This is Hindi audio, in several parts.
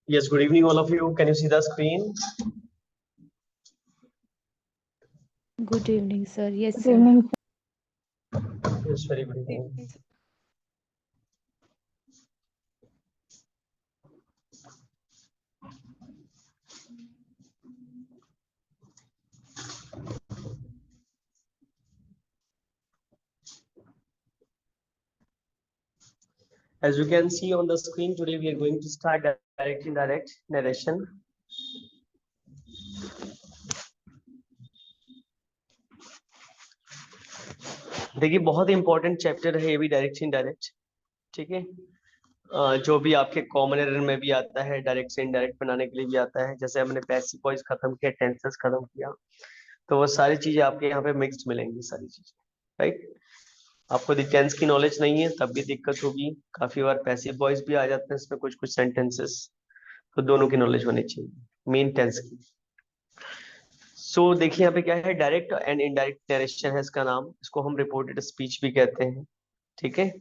Yes, good evening, all of you. Can you see the screen? Good evening, sir. Yes, Good sir. evening. Yes, very good evening. As you can see on the screen, today we are going to start direct narration. देखिए बहुत इंपॉर्टेंट चैप्टर है ये भी, डायरेक्ट इनडायरेक्ट। ठीक है, जो भी आपके कॉमन एरर में भी आता है, डायरेक्ट से इनडायरेक्ट बनाने के लिए भी आता है। जैसे हमने पैसिव वॉइस खत्म किया, टेंसेस खत्म किया, तो वो सारी चीजें आपके यहाँ पे मिक्स्ड मिलेंगी, सारी चीजें। राइट, आपको टेंस की नॉलेज नहीं है तब भी दिक्कत होगी। काफी बार पैसिव वॉइस भी आ जाते हैं इसमें, कुछ कुछ सेंटेंसेस, तो दोनों की नॉलेज होनी चाहिए, मेन टेंस की। सो देखिए यहाँ पे क्या है, डायरेक्ट एंड इनडायरेक्ट नरेशन है इसका नाम। इसको हम रिपोर्टेड स्पीच भी कहते हैं। ठीक है,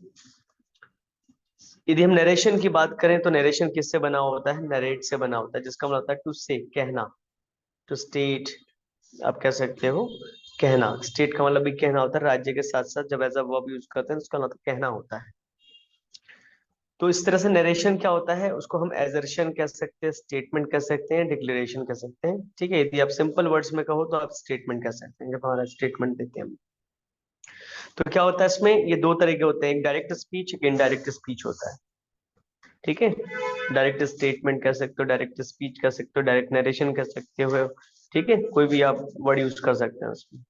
यदि हम नरेशन की बात करें तो नरेशन किससे बना होता है? नरेट से बना होता है, जिसका मतलब होता है टू से, कहना, टू स्टेट, आप कह सकते हो कहना। स्टेट का मतलब भी कहना होता है, राज्य के साथ साथ जब एज अ वर्ब यूज करते हैं उसका मतलब कहना होता है। तो इस तरह से नरेशन क्या होता है, उसको हम एजर्शन कह सकते हैं, स्टेटमेंट कह सकते हैं, डिक्लेरेशन कह सकते हैं। ठीक है, यदि आप सिंपल वर्ड्स में कहो तो आप स्टेटमेंट कह सकते हैं, जब हमारा स्टेटमेंट देते हैं हम। तो क्या होता है इसमें, ये दो तरह के होते हैं, एक डायरेक्ट स्पीच, एक इनडायरेक्ट स्पीच होता है। ठीक है, डायरेक्ट स्टेटमेंट कह सकते हो, डायरेक्ट स्पीच कह सकते हो, डायरेक्ट नरेशन कह सकते हो। ठीक है, कोई भी आप वर्ड यूज कर सकते हैं उसमें।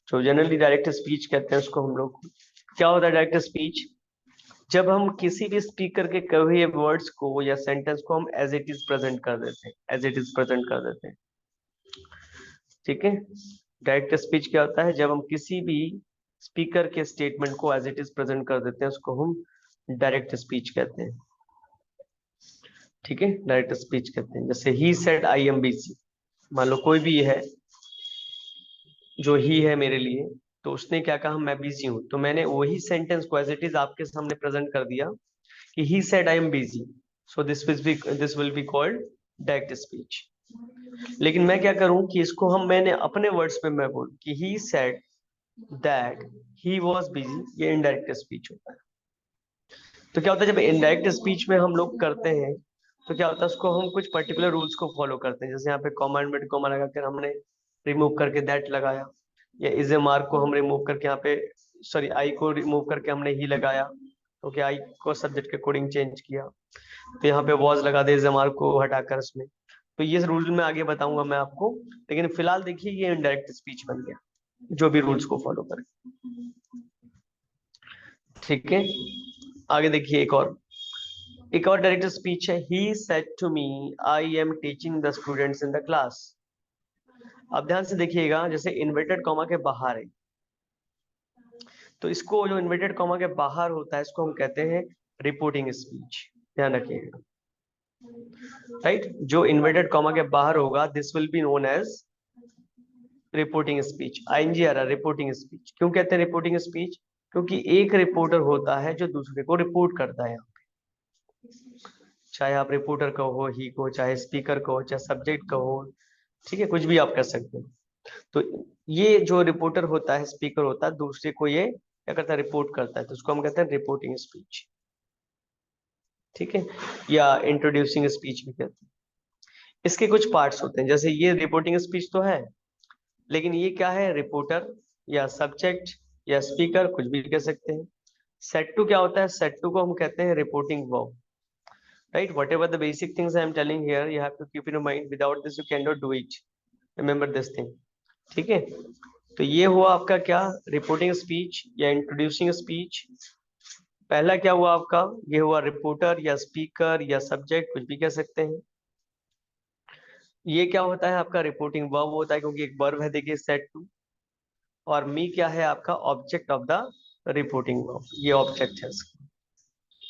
तो जनरली डायरेक्ट स्पीच कहते हैं उसको हम लोग। क्या होता है डायरेक्ट स्पीच? जब हम किसी भी स्पीकर के कहे हुए वर्ड्स को या सेंटेंस को हम एज इट इज प्रेजेंट कर देते हैं, एज इट इज प्रेजेंट कर देते हैं। ठीक है, डायरेक्ट स्पीच क्या होता है, जब हम किसी भी स्पीकर के स्टेटमेंट को एज इट इज प्रेजेंट कर देते हैं, उसको हम डायरेक्ट स्पीच कहते हैं। ठीक है, डायरेक्ट स्पीच कहते हैं। जैसे he said I am busy, मान लो कोई भी है जो ही है मेरे लिए, तो उसने क्या कहा, मैं बिजी हूं, तो मैंने वही सेंटेंस को एज इट इज आपके सामने प्रेजेंट कर दिया कि he said I am busy, so this will be called direct speech. लेकिन मैं क्या करूं कि इसको मैंने अपने वर्ड्स में मैं बोलूं कि he said that he was busy, ये इनडायरेक्ट स्पीच होता है। तो क्या होता है, जब इनडायरेक्ट स्पीच में हम लोग करते हैं तो क्या होता है, उसको हम कुछ पर्टिकुलर रूल्स को फॉलो करते हैं। जैसे यहाँ पे कॉमा इन्वर्टेड कॉमा लगाकर हमने रिमूव करके दैट लगाया, या इज ए मार्क को हम रिमूव करके यहाँ पे, सॉरी आई को रिमूव करके हमने ही लगाया, तो क्या आई को सब्जेक्ट के अकॉर्डिंग चेंज किया। तो यहाँ पे वॉज लगा दे, इज ए मार्क को हटाकर इसमें। तो ये रूल मैं आगे बताऊंगा मैं आपको, लेकिन फिलहाल देखिए ये इनडायरेक्ट स्पीच बन गया, जो भी रूल्स को फॉलो करें। ठीक है, आगे देखिए एक और डायरेक्ट स्पीच है, he said to me I am teaching the students in the class. अब ध्यान से देखिएगा, जैसे इन्वर्टेड कॉमा के बाहर है, तो इसको जो इन्वर्टेड कॉमा के बाहर होता है इसको हम कहते हैं रिपोर्टिंग स्पीच। ध्यान रखिएगा, राइट, जो इन्वर्टेड कॉमा के बाहर होगा this will be known as reporting speech. ING आ रहा, रिपोर्टिंग स्पीच। क्यों कहते हैं रिपोर्टिंग स्पीच? क्योंकि एक रिपोर्टर होता है जो दूसरे को रिपोर्ट करता है। चाहे आप रिपोर्टर कहो, ही को, चाहे स्पीकर कहो, चाहे सब्जेक्ट कहो, ठीक है, कुछ भी आप कर सकते हैं। तो ये जो रिपोर्टर होता है, स्पीकर होता है, दूसरे को ये क्या करता है, रिपोर्ट करता है, तो उसको हम कहते हैं रिपोर्टिंग स्पीच। ठीक है, या इंट्रोड्यूसिंग स्पीच भी कहते हैं। इसके कुछ पार्ट्स होते हैं, जैसे ये रिपोर्टिंग स्पीच तो है, लेकिन ये क्या है, रिपोर्टर या सब्जेक्ट या स्पीकर, कुछ भी कह सकते हैं। सेट टू क्या होता है, सेट टू को हम कहते हैं reporting verb. Right, whatever the basic things I am telling here, you have to keep in mind. Without this, you cannot do it. Remember this thing. ठीक है, तो ये हुआ आपका क्या, रिपोर्टिंग स्पीच या इंट्रोड्यूसिंग स्पीच। पहला क्या हुआ आपका, ये हुआ रिपोर्टर या स्पीकर या सब्जेक्ट, कुछ भी कह सकते हैं। ये क्या होता है आपका, रिपोर्टिंग वर्ब होता है, क्योंकि एक वर्ब है, देखिए सेट टू, और मी क्या है आपका, object of the reporting verb, ये ऑब्जेक्ट है इसका।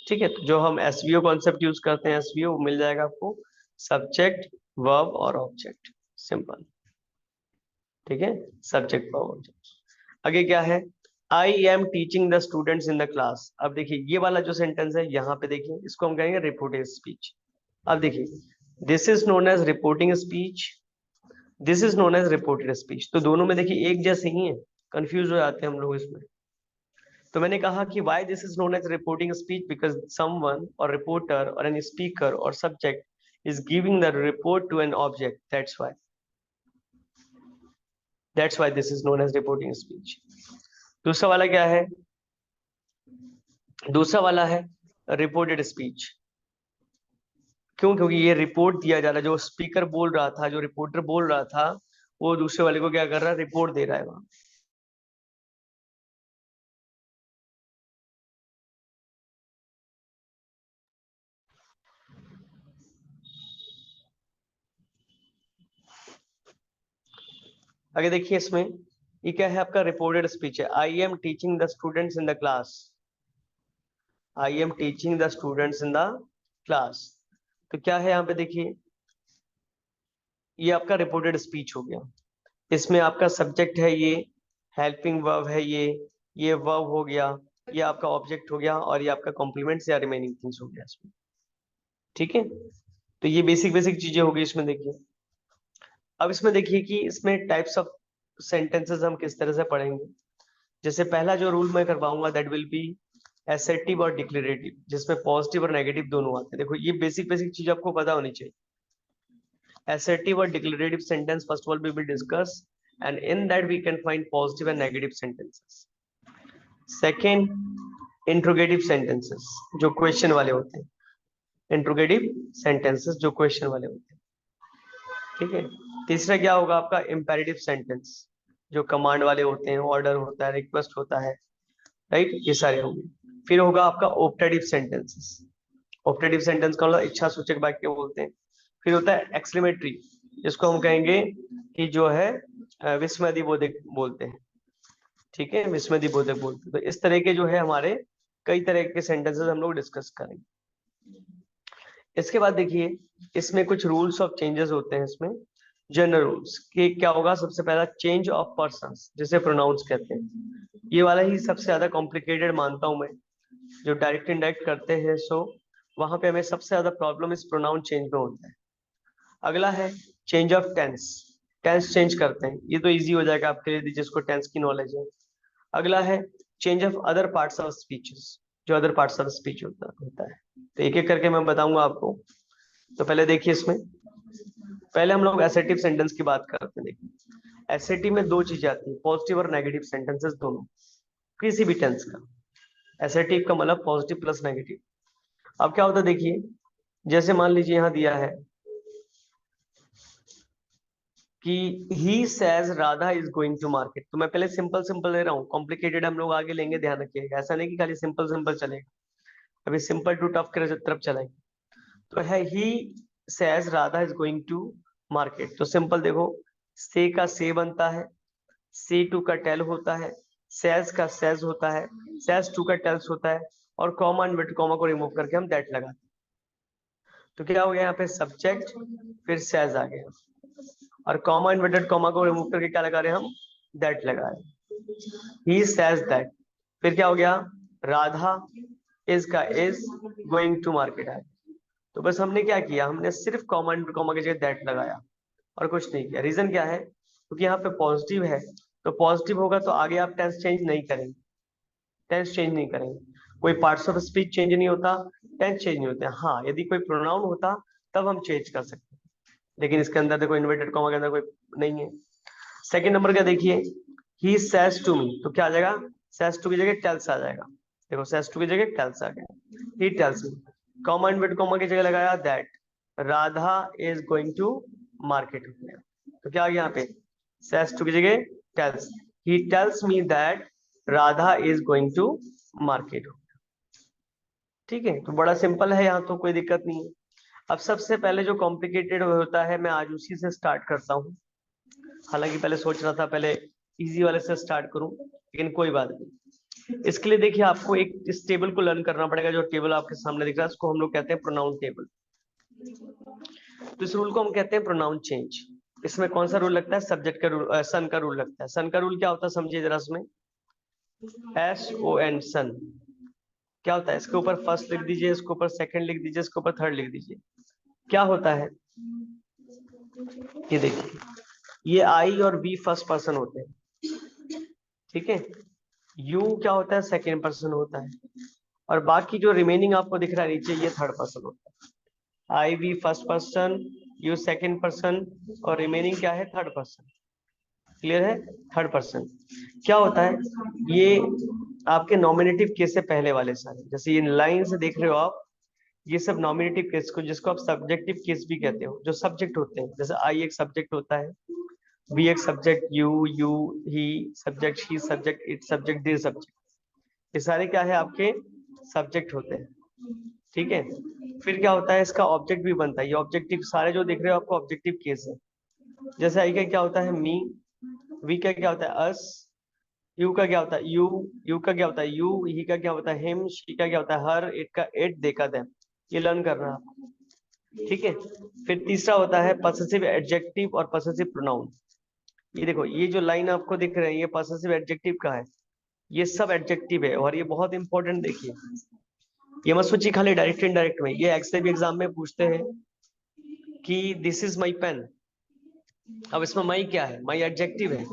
ठीक है, तो जो हम एसवीओ कॉन्सेप्ट यूज करते हैं, एसवीओ मिल जाएगा आपको, सब्जेक्ट वर्ब और ऑब्जेक्ट, सिंपल। ठीक है, सब्जेक्ट वर्ब ऑब्जेक्ट। आगे क्या है, आई am teaching the students in the class. अब देखिए ये वाला जो सेंटेंस है यहाँ पे देखिए, इसको हम कहेंगे रिपोर्टेड स्पीच। अब देखिए, this is known as reporting speech, this is known as reported speech. तो दोनों में देखिए एक जैसे ही है, कंफ्यूज हो जाते हैं हम लोग इसमें। तो मैंने कहा कि why this is known as reporting speech, because someone or reporter or any speaker or subject is giving the report to an object, that's why this is known as reporting speech. दूसरा वाला क्या है, दूसरा वाला है रिपोर्टेड स्पीच। क्यों, क्योंकि ये रिपोर्ट दिया जा रहा है, जो स्पीकर बोल रहा था, जो रिपोर्टर बोल रहा था, वो दूसरे वाले को क्या कर रहा है, रिपोर्ट दे रहा है वहां। आगे देखिए इसमें, ये क्या है आपका, रिपोर्टेड स्पीच है। आई am teaching the students in the class, I am teaching the students in the class. तो क्या है यहाँ पे देखिए, ये आपका रिपोर्टेड स्पीच हो गया। इसमें आपका सब्जेक्ट है ये, हेल्पिंग वर्ब है ये वर्ब हो गया, ये आपका ऑब्जेक्ट हो गया, और ये आपका कॉम्प्लीमेंट्स या रिमेनिंग थिंग्स हो गया इसमें। ठीक है, तो ये बेसिक बेसिक चीजें होगी इसमें देखिए। अब इसमें देखिए कि इसमें टाइप्स ऑफ सेंटेंसेस हम किस तरह से पढ़ेंगे। जैसे पहला जो रूल मैं करवाऊंगा, दैट विल बी एसर्टिव और डिक्लेरेटिव, जिसमें पॉजिटिव और नेगेटिव दोनों आते हैं। देखो ये बेसिक बेसिक चीज आपको पता होनी चाहिए। Assertive or declarative sentence, first of all we will discuss, and in that we can find positive and negative sentences. Second, interrogative sentences जो क्वेश्चन वाले होते हैं, इंट्रोगेटिव सेंटेंसेस जो क्वेश्चन वाले होते हैं। ठीक है, तीसरा क्या होगा आपका, इंपेरेटिव सेंटेंस जो कमांड वाले होते हैं, ऑर्डर होता है, रिक्वेस्ट होता है, राइट, ये सारे होंगे। फिर होगा आपका ऑप्टेटिव सेंटेंसेस, ऑप्टेटिव सेंटेंस का मतलब इच्छा सूचक वाक्य बोलते हैं। फिर होता है एक्सक्लेमेटरी, जिसको हम कहेंगे कि जो है विस्मयदिबोधक बोलते हैं। ठीक है, विस्मयदिबोधक बोलते हैं। तो इस तरह के जो है हमारे कई तरह के सेंटेंसेस हम लोग डिस्कस करेंगे। इसके बाद देखिए, इसमें कुछ रूल्स ऑफ चेंजेस होते हैं इसमें, जनरल रूल्स कि क्या होगा। सबसे पहला चेंज ऑफ पर्सन्स, जिसे प्रोनाउंस कहते हैं। ये वाला ही सबसे ज्यादा कॉम्प्लिकेटेड मानता हूं मैं, जो डायरेक्ट इनडायरेक्ट करते हैं, सो वहां पे हमें सबसे ज्यादा प्रॉब्लम इस प्रोनाउन चेंज में होता है। अगला है change of tense, tense change करते हैं, ये तो इजी हो जाएगा आपके लिए जिसको टेंस की नॉलेज है। अगला है change of other parts of speeches, जो अदर पार्ट्स ऑफ स्पीच होता है। तो एक एक करके मैं बताऊंगा आपको। तो पहले देखिए इसमें, पहले हम लोग एसर्टिव सेंटेंस की बात करते हैं। देखिए एसर्टिव में दो चीजें आती हैं, पॉजिटिव और नेगेटिव सेंटेंसेस दोनों, किसी भी टेंस का। एसर्टिव का मतलब पॉजिटिव प्लस नेगेटिव। अब क्या होता है देखिए, जैसे मान लीजिए यहाँ दिया है कि he says Radha is going to market. तो मैं पहले सिंपल सिंपल ले रहा हूँ, कॉम्प्लिकेटेड हम लोग आगे लेंगे, ध्यान रखिएगा। ऐसा नहीं कि खाली सिंपल सिंपल चलेगा, अभी सिंपल टू टफ की तरफ चलेंगे। तो है he says Radha is going to market. तो सिंपल देखो, से का से बनता है, से टू का टेल होता है, सेज का सेज होता है, सेज टू का टेल्स होता है, और कॉमा इन्वर्टेड कॉमा को रिमूव करके हम दैट लगाते हैं। तो क्या हो गया यहाँ पे, सब्जेक्ट फिर सेज आ गया, और कॉमा इन्वर्टेड कॉमा को रिमूव करके क्या लगा रहे हैं हम, दैट लगा रहे। ही सेज दैट, फिर क्या हो गया, राधा इज का इज गोइंग टू मार्केट है। तो बस हमने क्या किया, हमने सिर्फ कॉमा इन्वर्टेड कॉमा की जगह दैट लगाया और कुछ नहीं किया। रीजन क्या है, क्योंकि यहाँ पे पॉजिटिव है, तो पॉजिटिव होगा तो आगे आप टेंस चेंज नहीं करेंगे, टेंस चेंज नहीं करेंगे। कोई पार्ट्स ऑफ स्पीच चेंज नहीं होता, टेंस चेंज नहीं होते। हाँ, यदि कोई प्रोनाउन होता तब हम चेंज कर सकते हैं, लेकिन इसके अंदर देखो इन्वर्टेड कॉमा के अंदर कोई नहीं है। सेकंड नंबर का देखिए, ही सेज टू मी, तो क्या आ जाएगा, सेज टू की जगह टेल्स आ जाएगा। देखो सेज टू की जगह टेल्स आ गया, he tells me, comma inverted comma की जगह लगाया that, Radha is going to market. तो क्या आ गया यहाँ पे, सेज टू की जगह tells, he tells me that Radha is going to market. ठीक है, तो बड़ा सिंपल है, यहाँ तो कोई दिक्कत नहीं है। अब सबसे पहले जो कॉम्प्लिकेटेड होता है, मैं आज उसी से स्टार्ट करता हूँ। हालांकि पहले सोच रहा था पहले इजी वाले से स्टार्ट करूं, लेकिन कोई बात नहीं। इसके लिए देखिए, आपको एक इस टेबल को लर्न करना पड़ेगा। जो टेबल आपके सामने दिख रहा है, इसको हम लोग कहते हैं प्रोनाउन टेबल। तो इस रूल को हम कहते हैं प्रोनाउन चेंज। इसमें कौन सा रूल लगता है? सब्जेक्ट का रूल, सन का रूल लगता है। सन का रूल क्या होता है समझिए जरा इसमें। SON सन क्या होता है? इसके ऊपर फर्स्ट लिख दीजिए, इसके ऊपर सेकंड लिख दीजिए, इसके ऊपर थर्ड लिख दीजिए। क्या होता है ये देखिए, ये I और V फर्स्ट पर्सन होते हैं, ठीक है। U क्या होता है? सेकंड पर्सन होता है। और बाकी जो रिमेनिंग आपको दिख रहा है नीचे, ये थर्ड पर्सन होता है। I V first person, U second person, और रिमेनिंग क्या है? Third person. क्लियर है? थर्ड पर्सन क्या होता है? ये आपके नॉमिनेटिव केस से पहले वाले सारे, जैसे ये लाइन से देख रहे हो आप, ये सब नॉमिनेटिव केस को, जिसको आप सब्जेक्टिव केस भी कहते हो, जो सब्जेक्ट होते हैं। जैसे आई एक सब्जेक्ट होता है, वी एक subject, you he subject, she subject, it subject, they subject, ये सारे क्या है? आपके सब्जेक्ट होते हैं, ठीक है। फिर क्या होता है? इसका ऑब्जेक्ट भी बनता है। ये ऑब्जेक्टिव सारे जो दिख रहे हो आपको ऑब्जेक्टिव केस है। जैसे आई का क्या होता है? मी। वी का क्या होता है? अस। यू का क्या होता है? यू का क्या होता है? यू। ही का क्या होता है? हिम। शी का क्या होता है? हर। इट का इट, देखा देम। ये लर्न करना है, ठीक है। फिर तीसरा होता है पॉसेसिव एडजेक्टिव और पॉसेसिव प्रोनाउन। ये देखो, ये जो लाइन आपको दिख रही है, ये पॉसेसिव एडजेक्टिव का है। ये सब एडजेक्टिव है, और ये बहुत इंपॉर्टेंट देखिए। ये मत सोचिए खाली डायरेक्ट इनडायरेक्ट में, ये एक्स भी एग्जाम में पूछते हैं कि दिस इज माई पेन। अब इसमें माई क्या है? माई एडजेक्टिव है।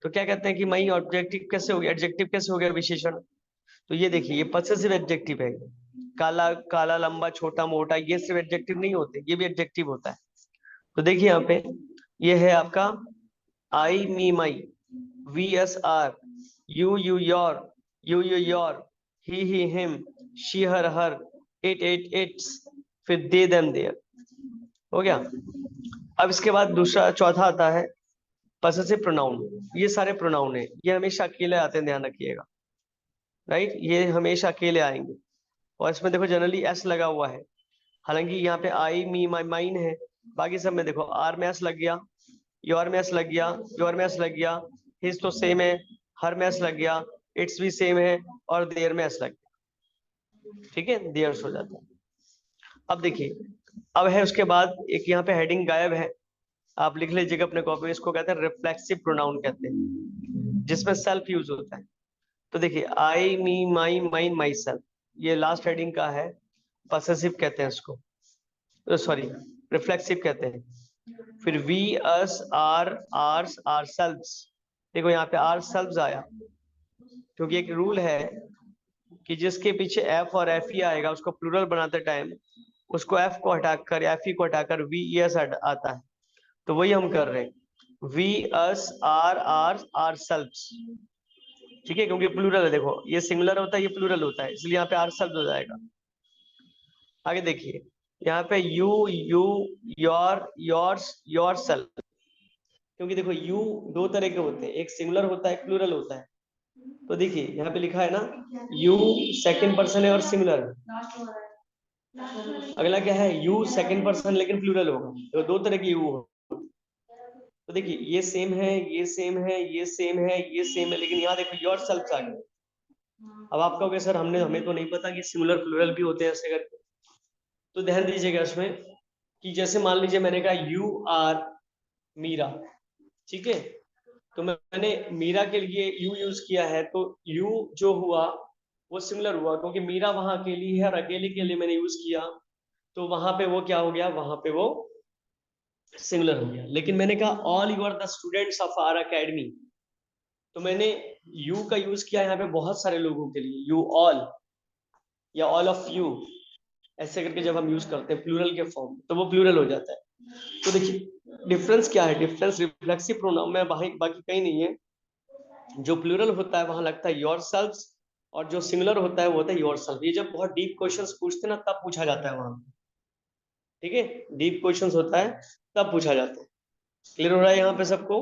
तो क्या कहते हैं कि माई ऑब्जेक्टिव कैसे हो गया? एडजेक्टिव कैसे हो गया? विशेषण। तो ये देखिए, ये पॉसेसिव एडजेक्टिव है। काला, काला, लंबा, छोटा, मोटा, ये सिर्फ एडजेक्टिव नहीं होते, ये भी एडजेक्टिव होता है। तो देखिए यहाँ पे, ये है आपका I me my, we us our, you your, you your, he him, she her her, it its, फिर दे देम देयर। हो गया। अब इसके बाद दूसरा चौथा आता है पॉसेसिव प्रोनाउन। ये सारे प्रोनाउन है, ये हमेशा अकेले आते हैं, ध्यान रखिएगा, राइट। ये हमेशा अकेले आएंगे। और इसमें देखो जनरली एस लगा हुआ है, हालांकि यहाँ पे आई मी माई माइन है। बाकी सब में देखो आर में एस लग गया, योर में एस लग गया, योर में एस लग गया, हिज तो सेम है, हर में एस लग गया, इट्स भी सेम है, और देयर में एस लग गया, ठीक है। देयर्स हो जाता है। अब देखिए, अब है उसके बाद एक यहाँ पे हेडिंग गायब है, आप लिख लीजिएगा अपने कॉपी में। इसको कहते हैं रिफ्लेक्सिव प्रोनाउन कहते हैं, जिसमें सेल्फ यूज होता है। तो देखिए, आई me my mine my self, ये लास्ट हेडिंग का है, पॉसेसिव कहते हैं इसको, सॉरी रिफ्लेक्सिव कहते हैं। फिर we us our ours ourselves, देखो यहाँ पे आर सेल्व्स आया, क्योंकि एक रूल है कि जिसके पीछे एफ और एफ ई आएगा, उसको प्लूरल बनाते टाइम उसको एफ को हटाकर, एफ ई को हटाकर वी एस आता है। तो वही हम कर रहे हैं, we us our ourselves, ठीक है। क्योंकि प्लूरल है, देखो ये सिंगुलर होता है, ये प्लूरल होता है, इसलिए यहाँ पे आर सेल्व्स हो जाएगा। आगे देखिए, यहाँ पे you your yours your self, क्योंकि देखो यू दो तरह के होते हैं, एक सिंगुलर होता है, एक प्लूरल होता है। तो देखिए यहाँ पे लिखा है ना, यू सेकंड पर्सन है और सिंगुलर है। अगला क्या है? यू सेकंड पर्सन लेकिन प्लूरल होगा, तो दो तरह के यू हो। तो देखिए, ये सेम है, ये सेम है, ये सेम है, ये सेम है, लेकिन यहाँ देखो योर सेल्फ आ गया। अब आप कहोगे सर हमें तो नहीं पता कि सिंगुलर प्लूरल भी होते हैं ऐसे करके। तो ध्यान दीजिएगा इसमें कि जैसे मान लीजिए मैंने कहा यू आर मीरा, ठीक है। तो मैंने मीरा के लिए यू यूज किया है, तो यू जो हुआ वो सिमिलर हुआ, क्योंकि मीरा वहां अकेली है और अकेले के लिए मैंने यूज किया, तो वहां पे वो क्या हो गया? वहां पे वो सिमिलर हो गया। लेकिन मैंने कहा all you are the students of our academy, तो मैंने यू का यूज किया यहाँ पे बहुत सारे लोगों के लिए, यू ऑल या ऑल ऑफ यू, ऐसे करके जब हम यूज करते हैं प्लूरल के फॉर्म, तो वो प्लूरल हो जाता है। तो देखिए डिफरेंस क्या है, डिफरेंस रिफ्लेक्सिव प्रोनाउन में बाकी कहीं नहीं है। जो प्लूरल होता है वहां लगता है योर सेल्फ, और जो सिंगुलर होता है वो होता है योर सेल्फ। ये जब बहुत डीप क्वेश्चंस पूछते हैं ना, तब पूछा जाता है वहां, ठीक है। डीप क्वेश्चंस होता है तब पूछा जाता है। क्लियर हो रहा है यहाँ पे सबको?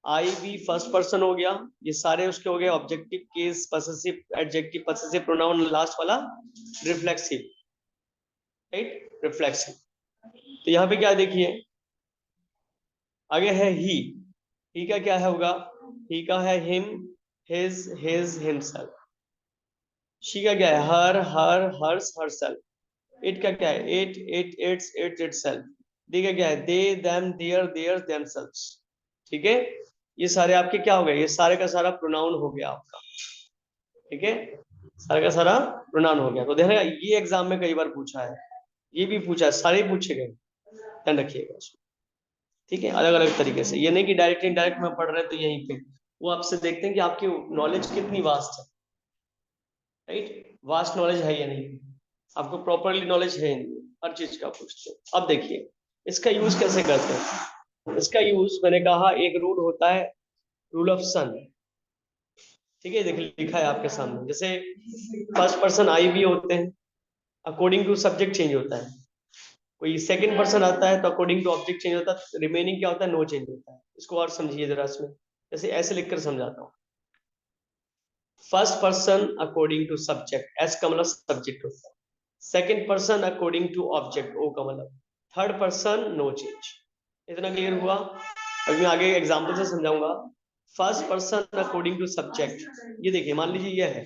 आई भी फर्स्ट पर्सन हो गया, ये सारे उसके हो गए objective case, possessive adjective, possessive pronoun, last वाला रिफ्लेक्सिव, राइट, रिफ्लेक्सिव। तो यहाँ पे क्या देखिए, आगे है ही का क्या है होगा? ही का है हिम, हिज हिमसेल्फ। शी का क्या है? हर हर्स हरसेल्फ। इट का क्या है, it it its it itself. They का क्या है, they them their their themselves. ठीक है, ये सारे आपके क्या हो गए, ये सारे का सारा प्रोनाउन हो गया आपका। ठीक है, सारा का सारा प्रोनाउन हो गया। तो देखना ये एग्जाम में कई बार पूछा है, ये भी पूछा है, सारे पूछे गए, ध्यान रखिएगा उसमें। ठीक है, अलग अलग तरीके से, ये नहीं कि डायरेक्ट इनडायरेक्ट में पढ़ रहे हैं तो यहीं पे वो आपसे देखते हैं कि आपकी नॉलेज कितनी वास्ट है। राइट, वास्ट नॉलेज है या नहीं, आपको प्रॉपरली नॉलेज है या नहीं, हर चीज का पूछते हैं। अब देखिए इसका यूज कैसे करते हैं। इसका यूज मैंने कहा, एक रूल होता है, रूल ऑफ सन। ठीक है, देख लिखा है आपके सामने, जैसे फर्स्ट पर्सन आई भी होते हैं, अकॉर्डिंग टू सब्जेक्ट चेंज होता है। कोई सेकंड पर्सन आता है तो अकॉर्डिंग टू ऑब्जेक्ट चेंज होता है, रिमेनिंग क्या होता है, नो चेंज होता है। इसको और समझिए जरा इसमें, जैसे ऐसे लिखकर समझाता हूँ। First person according to subject, S का मतलब सब्जेक्ट होता है। Second person according to object, O का मतलब। Third person no change. इतना क्लियर हुआ। अभी मैं आगे एग्जांपल से समझाऊंगा। First person according to subject, ये देखिए मान लीजिए ये है,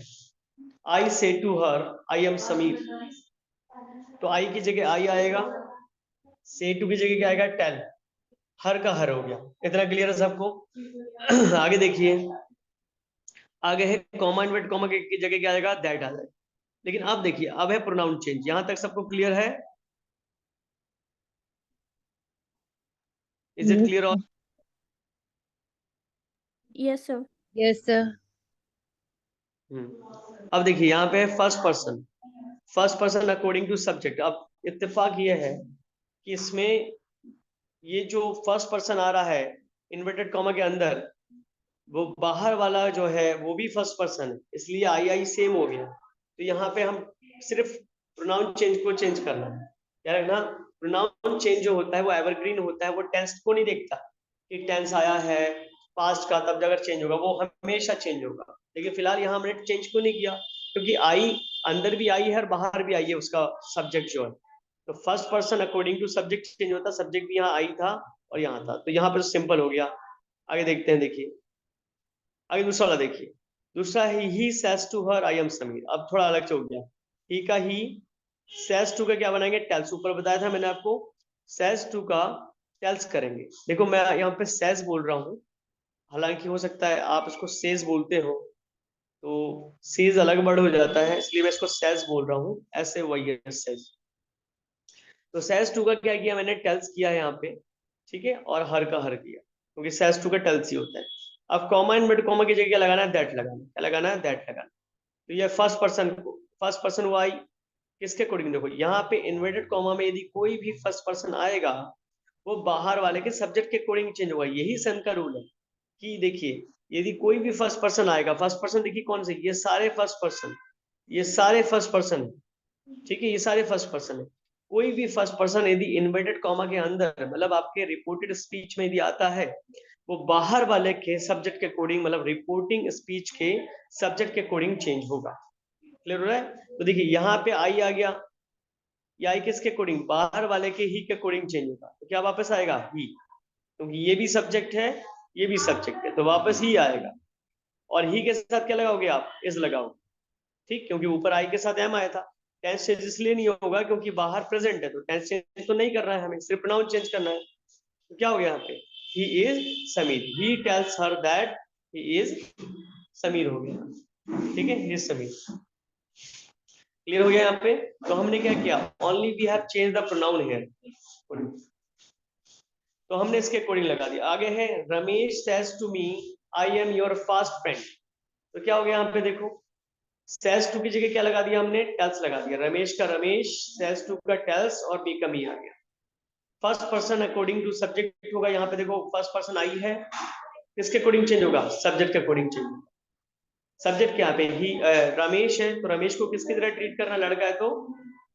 I say to her I am Sameer, तो आई की जगह आई आएगा, से टू की जगह क्या आएगा, टेल। हर का हर हो गया। इतना क्लियर है सबको। आगे देखिए, आगे है कॉमा, इन्वर्ट कॉमा की जगह क्या आएगा, दैट आ जाएगा। लेकिन अब देखिए, अब है प्रोनाउन चेंज। यहां तक सबको क्लियर है, is it clear? Yes, sir. Yes, sir. अब देखिए यहाँ पे first person, first person according to subject. अब इत्तेफाक ये है कि इसमें ये जो फर्स्ट पर्सन आ रहा है इन्वर्टेड कॉमा के अंदर, वो बाहर वाला जो है वो भी फर्स्ट पर्सन है, इसलिए आई आई सेम हो गया। तो यहाँ पे हम सिर्फ प्रोनाउन चेंज को चेंज करना है। क्या रखना, प्रोनाउन चेंज जो होता है वो एवरग्रीन होता है, वो टेंस को नहीं देखता कि टेंस आया है पास्ट का तब जाकर चेंज होगा, वो हमेशा चेंज होगा। लेकिन फिलहाल यहाँ हमने चेंज को नहीं किया, क्योंकि आई अंदर भी आई है और बाहर भी आई है उसका सब्जेक्ट जो है। तो first person according to subject change होता, सब्जेक्ट भी यहाँ आई था और यहाँ था, तो यहाँ पर सिंपल हो गया। आगे देखते हैं, देखिए आगे दूसरा वाला देखिए। दूसरा है he says to her I am Sameer. अब थोड़ा अलग हो गया, ही का ही, सेज टू का क्या बनाएंगे, टेल्स। ऊपर बताया था मैंने आपको, सेज टू का टेल्स करेंगे। देखो मैं यहाँ पे सेज बोल रहा हूँ, हालांकि हो सकता है आप इसको सेज बोलते हो, तो सेज अलग वर्ड हो जाता है, इसलिए मैं इसको सेज बोल रहा हूँ, ऐसे वही है सेज। तो सेज टू का क्या किया मैंने, टेल्स किया है यहाँ पे। ठीक है, और हर का हर किया, क्योंकि सेज टू का टेल्स ही होता है। अब कॉमा इनवर्टेड कॉमा की जगह क्या लगाना है, दैट लगाना है। क्या लगाना है, दैट लगाना है। तो ये फर्स्ट पर्सन को, फर्स्ट पर्सन वो आई किसके अकॉर्डिंग, देखो यहाँ पे इन्वर्टेड कॉमा में यदि कोई भी फर्स्ट पर्सन आएगा, वो बाहर वाले के सब्जेक्ट के अकॉर्डिंग चेंज होगा। यही सन का रूल है कि देखिए यदि कोई भी फर्स्ट पर्सन आएगा, फर्स्ट पर्सन देखिए कौन से, ये सारे फर्स्ट पर्सन, ये सारे फर्स्ट पर्सन है। ठीक है, ये सारे फर्स्ट पर्सन है। कोई भी फर्स्ट पर्सन यदि इन्वर्टेड कॉमा के अंदर, मतलब आपके रिपोर्टेड स्पीच में यदि आता है, वो बाहर वाले के सब्जेक्ट के अकॉर्डिंग, मतलब रिपोर्टिंग स्पीच के सब्जेक्ट के अकॉर्डिंग चेंज होगा। क्लियर हो रहा है? तो देखिए यहाँ पे आई आ गया, ये आई किसके अकॉर्डिंग, बाहर वाले के ही के अकॉर्डिंग चेंज होगा। तो क्या वापस आएगा, ही, क्योंकि ये भी सब्जेक्ट है, ये भी सब्जेक्ट है, तो वापस ही आएगा। और ही के साथ क्या लगाओगे आप, इज लगाओगे। ठीक, क्योंकि ऊपर आई के साथ एम आया था। टेंस चेंज इसलिए नहीं होगा क्योंकि बाहर प्रेजेंट है, तो टेंस चेंज तो नहीं करना है हमें, सिर्फ प्रोनाउन चेंज करना है। तो क्या हो गया यहाँ पे, he is Sameer, he tells her that he is Sameer हो गया। ठीक है, ही इज समीर। क्लियर हो गया यहाँ पे? तो हमने क्या किया, only we have change the pronoun here, तो हमने इसके अकॉर्डिंग लगा दिया। आगे है Ramesh says to me I am your fast friend. तो क्या हो गया यहाँ पे, देखो सेज टू की जगह क्या लगा दिया हमने, टेल्स लगा दिया। रमेश का रमेश, सेज टू का टेल्स, और मी का मी आ गया। First person according to subject होगा। यहाँ पे देखो फर्स्ट पर्सन आई है, किसके अकॉर्डिंग चेंज होगा, सब्जेक्ट के अकॉर्डिंग चेंज होगा। सब्जेक्ट क्या पे, ही रमेश है, तो रमेश को किसकी तरह ट्रीट करना, लड़का है तो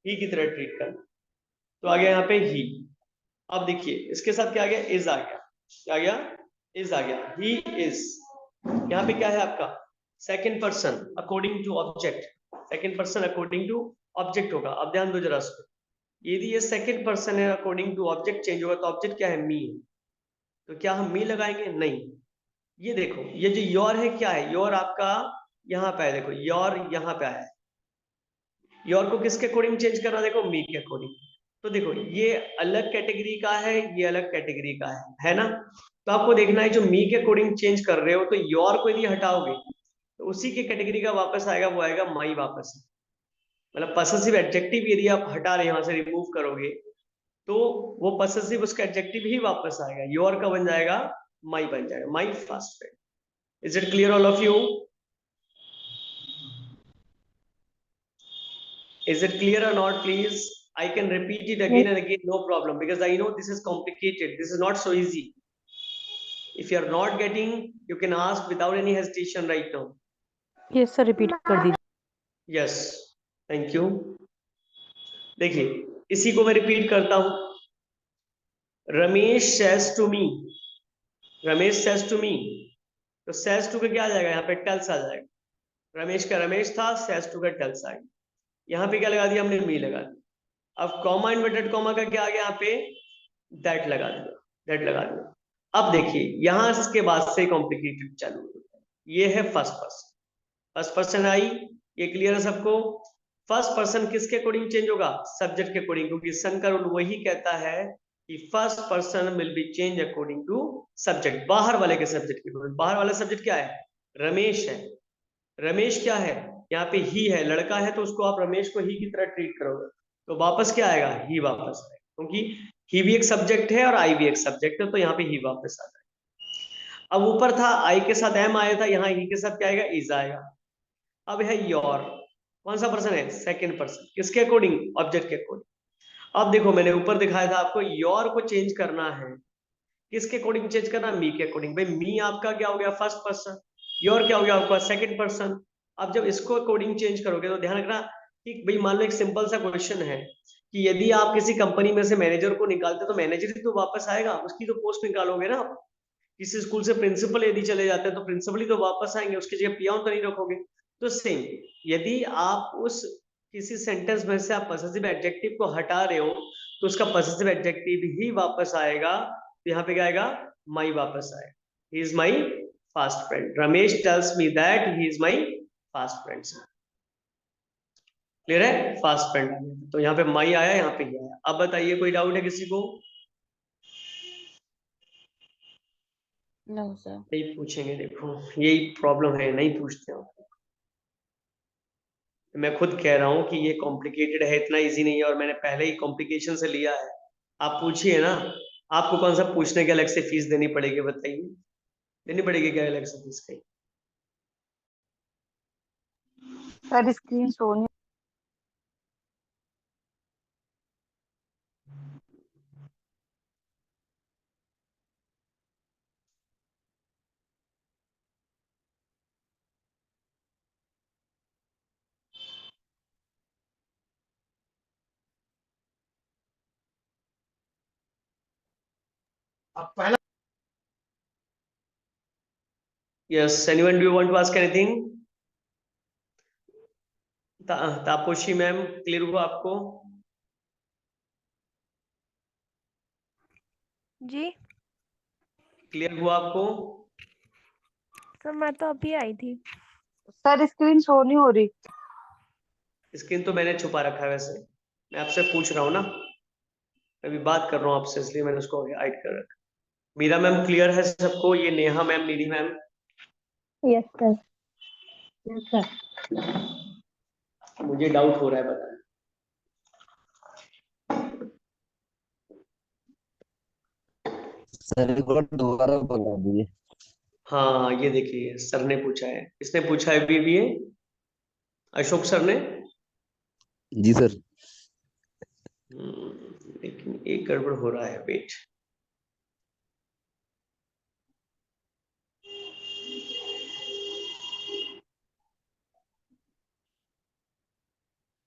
ही की तरह ट्रीट करना। तो आ गया यहाँ पे ही। अब देखिए इसके साथ क्या आ गया, इज आ गया। क्या आ गया, इज आ गया, ही इज। यहाँ पे क्या है आपका, second person according to object, second person according to object होगा। अब ध्यान दो जरा इसको, यदि ये सेकंड पर्सन है अकॉर्डिंग टू ऑब्जेक्ट चेंज होगा, तो ऑब्जेक्ट क्या है, मी है। तो क्या हम मी लगाएंगे, नहीं। ये देखो ये जो योर है क्या है, योर आपका यहाँ पे है, देखो योर यहाँ पे आया है, योर को किसके अकॉर्डिंग चेंज करना, देखो मी के अकॉर्डिंग। तो देखो ये अलग कैटेगरी का है, ये अलग कैटेगरी का है ना। तो आपको देखना है जो मी के अकॉर्डिंग चेंज कर रहे हो, तो योर को यदि हटाओगे तो उसी के कैटेगरी का वापस आएगा, वो आएगा माई वापस। मतलब पसेसिव एडजेक्टिव यदि आप हटा रहे, यहां से रिमूव करोगे, तो वो पसेसिव उसका एडजेक्टिव ही वापस आएगा, योर का बन जाएगा माई बन जाएगा, माई fast friend. Is it clear all of you? Is it clear or not, please? I can repeat it again and again, no problem, because I know this is complicated. This is not so easy. If you are not getting, you can ask without any hesitation right now. Yes sir repeat कर दीजिए। Yes, thank you. देखिए, इसी को मैं रिपीट करता हूं। Ramesh says to me, Ramesh says to me, तो says to का क्या आ जाएगा, यहाँ पे टेल्स आ जाएगा। रमेश का रमेश था, says to का टेल्स आ गया। यहाँ पे क्या लगा दिया हमने, मी लगा दिया। अब कॉमा इन्वर्टेड कॉमा का क्या आ गया, यहाँ पे दैट लगा दिया, दैट लगा दिया। अब देखिए यहां इसके बाद से कॉम्प्लिकेटेड चालू होता है। ये है first person, first person I, ये क्लियर है सबको? फर्स्ट पर्सन किसके अकॉर्डिंग चेंज होगा, सब्जेक्ट के अकॉर्डिंग, क्योंकि शंकर रूल वही कहता है कि first person will be change according to subject, बाहर वाले के सब्जेक्ट के अकॉर्डिंग। बाहर वाला सब्जेक्ट क्या है, रमेश है। रमेश क्या है, यहाँ पे ही है, लड़का है, तो उसको आप रमेश को ही की तरह ट्रीट करोगे, तो वापस क्या आएगा, ही वापस आएगा, क्योंकि ही भी एक सब्जेक्ट है और आई भी एक सब्जेक्ट है, तो यहाँ पे ही वापस आ जाएगा। अब ऊपर था आई के साथ एम आया था, यहाँ ही के साथ क्या आएगा, इज आएगा। अब है योर, कौन सा पर्सन है, सेकंड पर्सन, किसके अकॉर्डिंग, ऑब्जेक्ट के अकॉर्डिंग। अब देखो मैंने ऊपर दिखाया था आपको, योर को चेंज करना है, किसके अकॉर्डिंग चेंज करना, मी के अकॉर्डिंग। भाई मी आपका क्या हो गया, फर्स्ट पर्सन, योर क्या हो गया आपका, सेकंड पर्सन। अब जब इसको अकॉर्डिंग चेंज करोगे तो ध्यान रखना कि भाई मान लो एक सिंपल सा क्वेश्चन है कि यदि आप किसी कंपनी में से मैनेजर को निकालते तो मैनेजर ही तो वापस आएगा, उसकी तो पोस्ट निकालोगे ना आप। किसी स्कूल से प्रिंसिपल यदि चले जाते हैं तो प्रिंसिपल ही तो वापस आएंगे, उसकी जगह पियान तो नहीं रखोगे। तो सेम, यदि आप उस किसी सेंटेंस में से आप पॉसेसिव एडजेक्टिव को हटा रहे हो तो उसका पॉसेसिव एडजेक्टिव ही वापस आएगा। तो यहाँ पे क्या आएगा, माई वापस आएगा। He is my fast friend, Ramesh tells me that he is my fast friend. Clear है, फास्ट फ्रेंड। तो यहाँ पे माई आया, यहाँ पे ही आया। अब बताइए कोई डाउट है किसी को? No sir. नहीं पूछेंगे, देखो यही प्रॉब्लम है, नहीं पूछते हो। मैं खुद कह रहा हूं कि ये कॉम्प्लिकेटेड है, इतना इजी नहीं है, और मैंने पहले ही कॉम्प्लिकेशन से लिया है। आप पूछिए ना, आपको कौन सा पूछने के अलग से फीस देनी पड़ेगी, बताइए, देनी पड़ेगी क्या अलग से फीस कहीं? सर स्क्रीन शो नहीं। Yes, anyone do you want to ask anything? Taposhi ma'am, clear हुआ आपको? जी क्लियर हुआ आपको? सर मैं तो अभी आई थी। सर स्क्रीन शो नहीं हो रही। स्क्रीन तो मैंने छुपा रखा है वैसे, मैं आपसे पूछ रहा हूँ ना, अभी बात कर रहा हूँ आपसे, इसलिए मैंने उसको हाइड कर रखा। मीरा मैम क्लियर है सबको? ये Neha ma'am, Nidhi ma'am? Yes sir. Yes sir. मुझे डाउट हो रहा है, बताएं। सर एक बार दोबारा बता दीजिए। हाँ ये देखिए सर ने पूछा है, किसने पूछा है अभी ये, अशोक सर ने। जी सर। लेकिन एक गड़बड़ हो रहा है, वेट।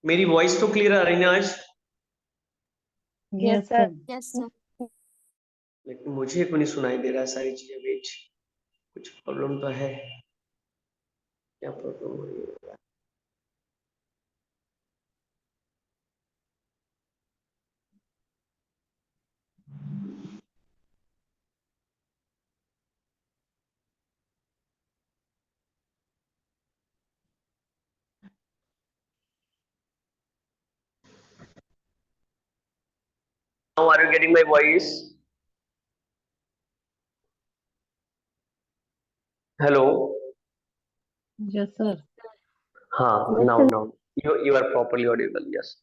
मेरी वॉइस तो क्लियर आ रही है ना आज? Yes sir. Yes sir. लेकिन मुझे को नहीं सुनाई दे रहा है सारी चीजें, वेट, कुछ प्रॉब्लम तो है, क्या प्रॉब्लम हो रही है? Now are you getting my voice? Hello. Yes, sir. हाँ, now you are properly audible. Yes.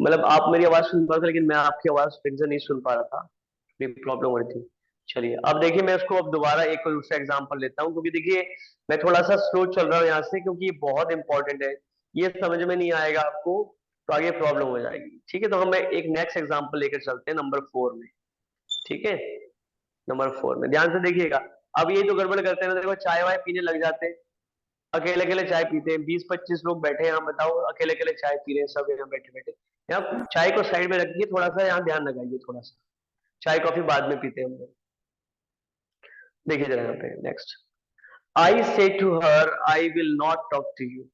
मतलब आप मेरी आवाज सुन पा रहे थे लेकिन मैं आपकी आवाज फिर से नहीं सुन पा रहा था, प्रॉब्लम हो रही थी। चलिए अब देखिए, मैं इसको अब दोबारा एक और दूसरा एग्जांपल लेता हूँ, क्योंकि देखिए मैं थोड़ा सा स्लो चल रहा हूँ यहाँ से, क्योंकि ये बहुत इंपॉर्टेंट है। ये समझ में नहीं आएगा आपको तो आगे प्रॉब्लम हो जाएगी। ठीक है, तो हम एक नेक्स्ट एग्जांपल लेकर चलते हैं नंबर 4 में। ठीक है, नंबर 4 में ध्यान से देखिएगा। अब ये जो गड़बड़ करते हैं ना, देखो चाय वाय पीने लग जाते हैं, अकेले अकेले चाय पीते हैं। 20-25 लोग बैठे हैं यहाँ, बताओ अकेले अकेले चाय पी रहे हैं सब यहाँ बैठे बैठे। यहाँ चाय को साइड में रखिए, थोड़ा सा यहाँ ध्यान लगाइए, थोड़ा सा चाय कॉफी बाद में पीते हैं हम लोग। देखिए जरा यहाँ पे next, I say to her I will not talk to you.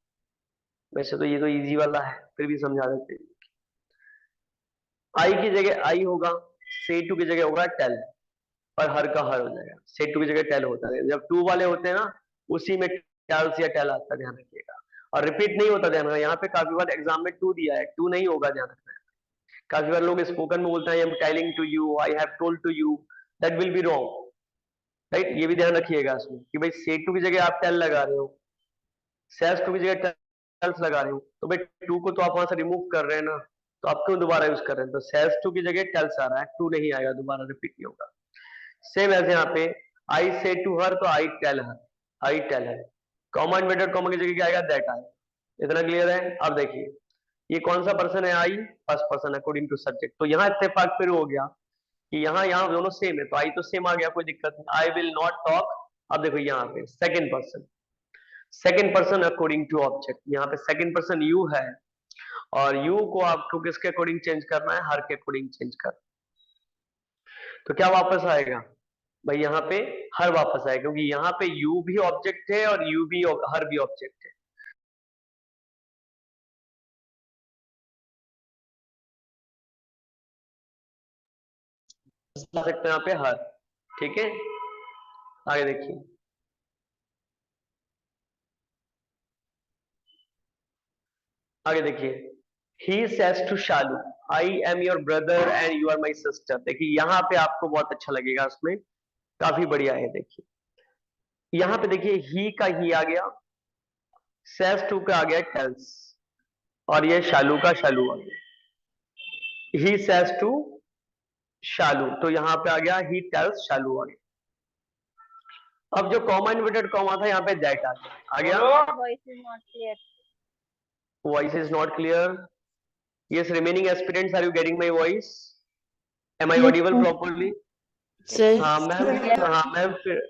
वैसे तो ये तो इजी वाला है, फिर भी समझा देते हैं। आई की जगह आई होगा, से टू की जगह होगा टेल, और हर का हर हो जाएगा। से टू की जगह टेल होता है, जब टू वाले होते हैं ना उसी में टेल्स या टेल आता है, ध्यान रखिएगा। और रिपीट नहीं होता, ध्यान रखना। यहाँ पे काफी बार एग्जाम में टू दिया है, टू नहीं होगा, ध्यान रखना। काफी बार लोग स्पोकन में बोलते हैं I am telling to you, I have told to you, that will be wrong, right. ये भी ध्यान रखिएगा इसमें कि भाई से टू की जगह आप टेल लगा रहे हो, सेस टू की जगह टेल्स लगा रहे हो, तो भाई टू को तो आप वहां से रिमूव कर रहे हैं ना, तो आप क्यों दोबारा यूज कर रहे हैं? तो सेस टू की जगह टेल्स आ रहा है, टू नहीं आएगा, दोबारा रिपीट नहीं होगा। सेम ऐसे यहाँ पे आई से टू हर, तो I tell her, I tell her. Comma inverted comma की जगह क्या आएगा? दैट आएगा। इतना क्लियर है? अब देखिए ये कौन सा पर्सन है? I first person according to subject. तो यहाँ इत्तेफाक फिर हो गया कि यहाँ यहाँ दोनों सेम है, तो आई तो सेम आ गया, कोई दिक्कत नहीं। I will not talk. अब देखो यहाँ पे second person, second person according to object. यहाँ पे सेकंड पर्सन यू है, और यू को आपको किसके अकॉर्डिंग चेंज करना है? हर के अकॉर्डिंग चेंज करना। तो क्या वापस आएगा भाई? यहाँ पे हर वापस आएगा, क्योंकि यहाँ पे यू भी ऑब्जेक्ट है और यू भी हर भी ऑब्जेक्ट है। सकते हैं यहाँ पे हर। ठीक है, आगे देखिए, आगे देखिए, he says to Shalu I am your brother and you are my sister। देखिए यहाँ पे आपको बहुत अच्छा लगेगा, उसमें काफी बढ़िया है। देखिए यहाँ पे देखिए ही का ही आ गया, says to का आ गया टेल्स, और ये शालू का शालू आ गया। he says to शालू, तो यहाँ पे आ गया ही टेल्स शालू आ गया। अब जो कॉमा इन्वर्टेड कॉमा था यहाँ पे दैट आ गया। Voice is not clear. Yes, remaining aspirants, are you getting my voice? Am I audible properly? हाँ मैम, हाँ मैम, फिर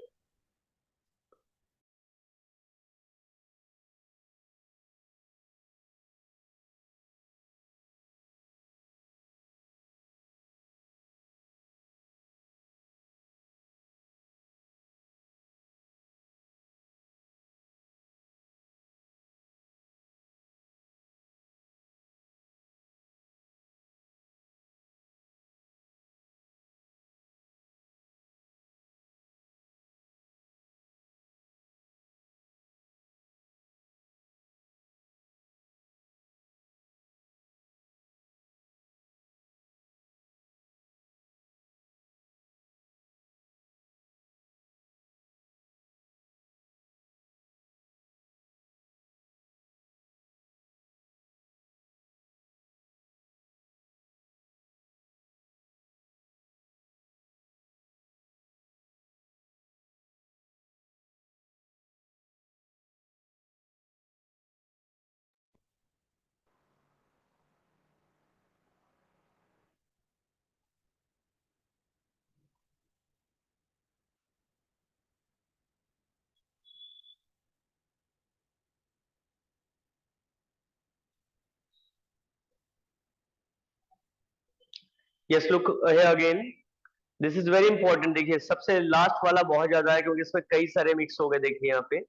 yes, look here again, this is very important. देखिए सबसे लास्ट वाला बहुत ज्यादा है, क्योंकि इसमें कई सारे मिक्स हो गए। देखिए यहाँ पे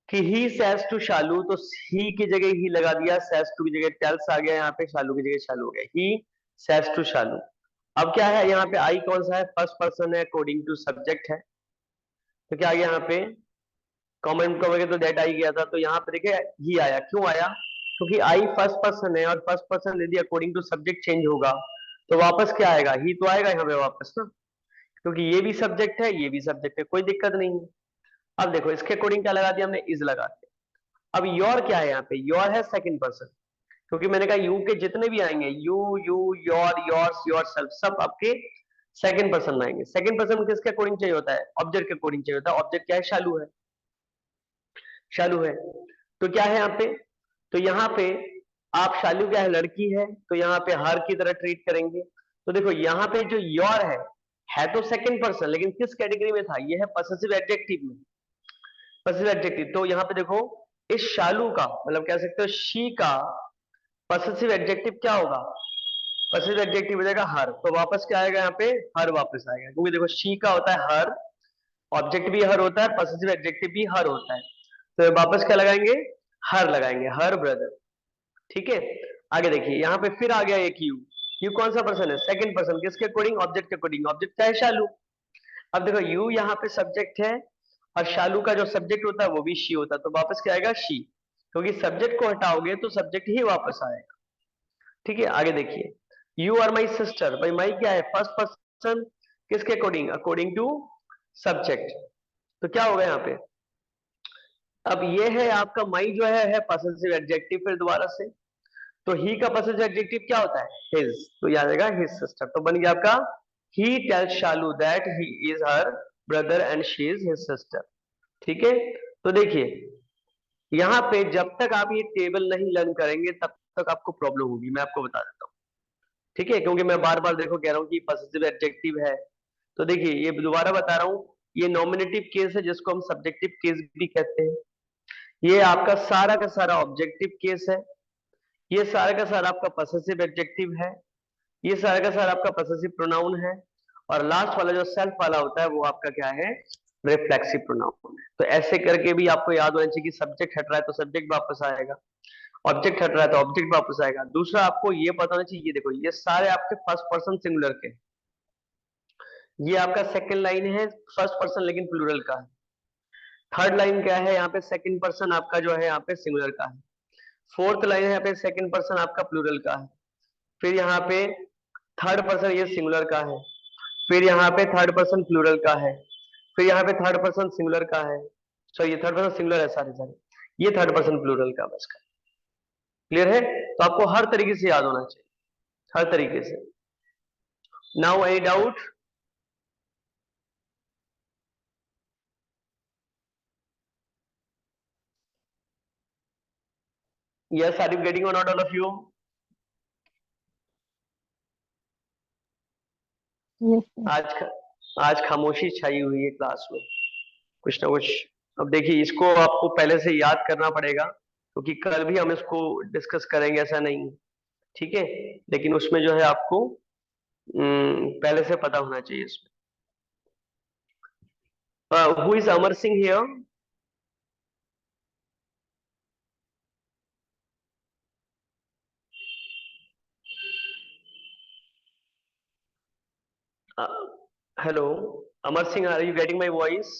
कि ही सेज टू शालू, तो ही की जगह ही लगा दिया, सेज टू की जगह टेल्स आ गया, यहाँ पे शालू की जगह शालू हो गया। ही सेज टू शालू। अब क्या है यहाँ पे? आई कौन सा है? फर्स्ट पर्सन है, अकॉर्डिंग टू सब्जेक्ट है। तो क्या आ गया यहाँ पे? कॉमन करोगे तो दैट आई गया था, तो यहाँ पे देखिए ही आया। क्यों आया? क्योंकि आई फर्स्ट पर्सन है, और फर्स्ट पर्सन यदि अकॉर्डिंग टू सब्जेक्ट चेंज होगा तो वापस क्या आएगा, ही तो आएगा यहाँ पे वापस ना, क्योंकि ये भी सब्जेक्ट है ये भी सब्जेक्ट है, कोई दिक्कत नहीं है। अब देखो इसके अकॉर्डिंग क्या लगा दिया हमने, इज लगा दिया। अब योर क्या है यहाँ पे, योर है सेकंड पर्सन, क्योंकि मैंने कहा यू के जितने भी आएंगे, you you your yours yourself, सब आपके सेकंड पर्सन में आएंगे। सेकंड पर्सन किसके अकॉर्डिंग चाहिए होता है, ऑब्जेक्ट के अकॉर्डिंग चाहिए होता है। ऑब्जेक्ट क्या है, शालू है, शालू है। तो क्या है यहाँ पे, तो यहाँ पे आप शालू क्या है, लड़की है, तो यहाँ पे हर की तरह ट्रीट करेंगे। तो देखो यहाँ पे जो योर है तो सेकंड पर्सन, लेकिन किस कैटेगरी में था, ये है पॉसेसिव एडजेक्टिव में, पॉसेसिव एडजेक्टिव। तो यहाँ पे देखो इस शालू का मतलब कह सकते हो शी का पॉसेसिव एडजेक्टिव क्या होगा, पॉसेसिव एडजेक्टिव हो जाएगा हर। तो वापस क्या आएगा यहाँ पे, हर वापस आएगा, क्योंकि देखो शी का होता है हर, ऑब्जेक्ट भी हर होता है, पॉसेसिव एडजेक्टिव भी हर होता है। तो वापस क्या लगाएंगे, हर लगाएंगे, हर ब्रदर। ठीक है, आगे देखिए यहाँ पे फिर आ गया एक यू। यू कौन सा पर्सन है, सेकंड पर्सन, किसके अकॉर्डिंग, ऑब्जेक्ट के अकॉर्डिंग। ऑब्जेक्ट क्या है, शालू। अब देखो यू यहाँ पे सब्जेक्ट है, और शालू का जो सब्जेक्ट होता है वो भी शी होता है, तो वापस क्या आएगा, शी, क्योंकि सब्जेक्ट को हटाओगे तो सब्जेक्ट ही वापस आएगा। ठीक है, आगे देखिए, यू आर माई सिस्टर, भाई माई क्या है, फर्स्ट पर्सन, किसके अकॉर्डिंग, अकॉर्डिंग टू सब्जेक्ट। तो क्या होगा यहाँ पे, अब ये है आपका माई जो है पॉसेसिव एडजेक्टिव, फिर दोबारा से, तो ही का पॉसेसिव एडजेक्टिव क्या होता है, हिज, तो याद आएगा हिज सिस्टर। तो बन गया आपका, he tells Shalu that he is her brother and she is his sister. ठीक है, तो देखिए यहाँ पे जब तक आप ये टेबल नहीं लर्न करेंगे तब तक आपको प्रॉब्लम होगी, मैं आपको बता देता हूँ। ठीक है, क्योंकि मैं बार बार देखो कह रहा हूँ कि पॉसेसिव एडजेक्टिव है। तो देखिए ये दोबारा बता रहा हूँ, ये नॉमिनेटिव केस है जिसको हम सब्जेक्टिव केस भी कहते हैं। ये आपका सारा का सारा ऑब्जेक्टिव केस है, ये सारा का सारा आपका पॉसेसिव एडजेक्टिव है, ये सारा का सारा आपका पॉसेसिव प्रोनाउन है, और लास्ट वाला जो सेल्फ वाला होता है वो आपका क्या है, रिफ्लेक्सिव प्रोनाउन है। तो ऐसे करके भी आपको याद होना चाहिए कि सब्जेक्ट हट रहा है तो सब्जेक्ट वापस आएगा, ऑब्जेक्ट हट रहा है तो ऑब्जेक्ट वापस आएगा। दूसरा आपको ये पता होना चाहिए, देखो ये सारे आपके फर्स्ट पर्सन सिंगुलर के, ये आपका सेकंड लाइन है फर्स्ट पर्सन लेकिन प्लूरल का है। थर्ड लाइन क्या है, यहाँ पे सेकंड पर्सन आपका जो है यहाँ पे सिंगुलर का है। फोर्थ लाइन है यहाँ पे सेकंड पर्सन आपका प्लूरल का है। फिर यहाँ पे थर्ड पर्सन ये सिंगुलर का है, फिर यहाँ पे थर्ड पर्सन प्लूरल का है, फिर यहाँ पे थर्ड पर्सन सिंगुलर का है, सो ये थर्ड पर्सन सिंगुलर है, सारे सारे ये थर्ड पर्सन प्लूरल का बस का। क्लियर है, तो आपको हर तरीके से याद होना चाहिए, हर तरीके से। Now any doubt, yes are you getting और not all of you. Yes, sir. आज खामोशी छाई हुई है क्लास में, कुछ ना कुछ। अब देखिए इसको आपको पहले से याद करना पड़ेगा, क्योंकि कल भी हम इसको डिस्कस करेंगे ऐसा नहीं, ठीक है, लेकिन उसमें जो है आपको पहले से पता होना चाहिए इसमें। Who is Amar Singh here, hello Amar Singh, are you getting my voice.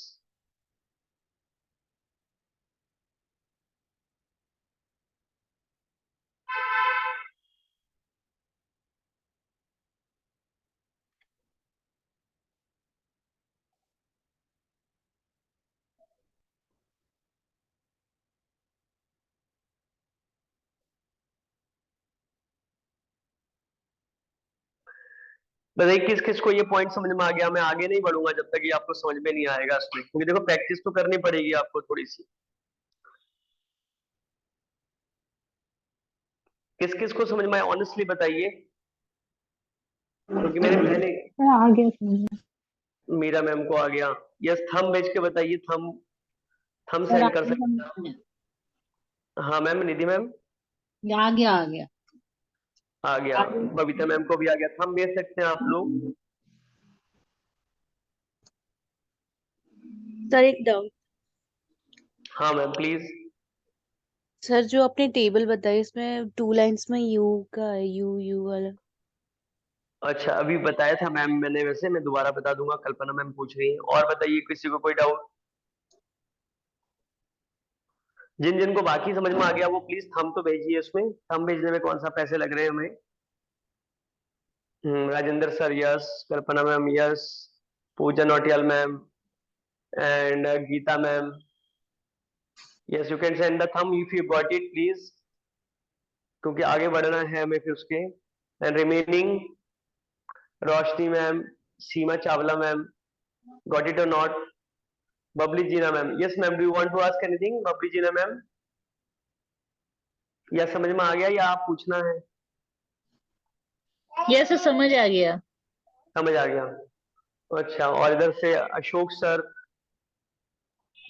बताइए किस किस को ये पॉइंट समझ में आ गया। मैं आगे नहीं बढ़ूंगा जब तक ये आपको समझ में नहीं आएगा इसमें, क्योंकि देखो प्रैक्टिस तो करनी पड़ेगी आपको थोड़ी सी। किस किस को समझ में आया ऑनेस्टली बताइए, क्योंकि मैंने पहले, सर आ गया समझ में। मीरा मैम को आ गया। यस, थंब भेज के बताइए, थंब थंब सर सेंड कर आगे सकते समझ में हैं। हाँ मैम, निधि मैम आ गया आ गया आ गया, आगे। बबीता मैम को भी आ गया, थंब भेज सकते हैं आप लोग। सर एक डाउट। हाँ मैम प्लीज। सर जो आपने टेबल बताई इसमें 2 लाइंस में यू का है, यू यू वाला। अच्छा अभी बताया था मैम मैंने, वैसे मैं दोबारा बता दूंगा, कल्पना मैम पूछ रही है। और बताइए किसी को कोई डाउट, जिन जिन को बाकी समझ में आ गया वो प्लीज थंब तो भेजिए, उसमें थंब भेजने में कौन सा पैसे लग रहे हैं हमें। Rajendra sir yes, Kalpana ma'am yes, Pooja Notiyal ma'am and Geeta ma'am yes. You can send the thumb if you got it please, क्योंकि आगे बढ़ना है हमें फिर उसके। And remaining Roshni ma'am, Seema Chawla ma'am, got it और not? Babli Jeena ma'am yes ma'am, do you want to ask anything Babli Jeena ma'am? या समझ में आ गया या आप पूछना है? यस सर, समझ आ गया। समझ आ गया, अच्छा। और इधर से अशोक सर,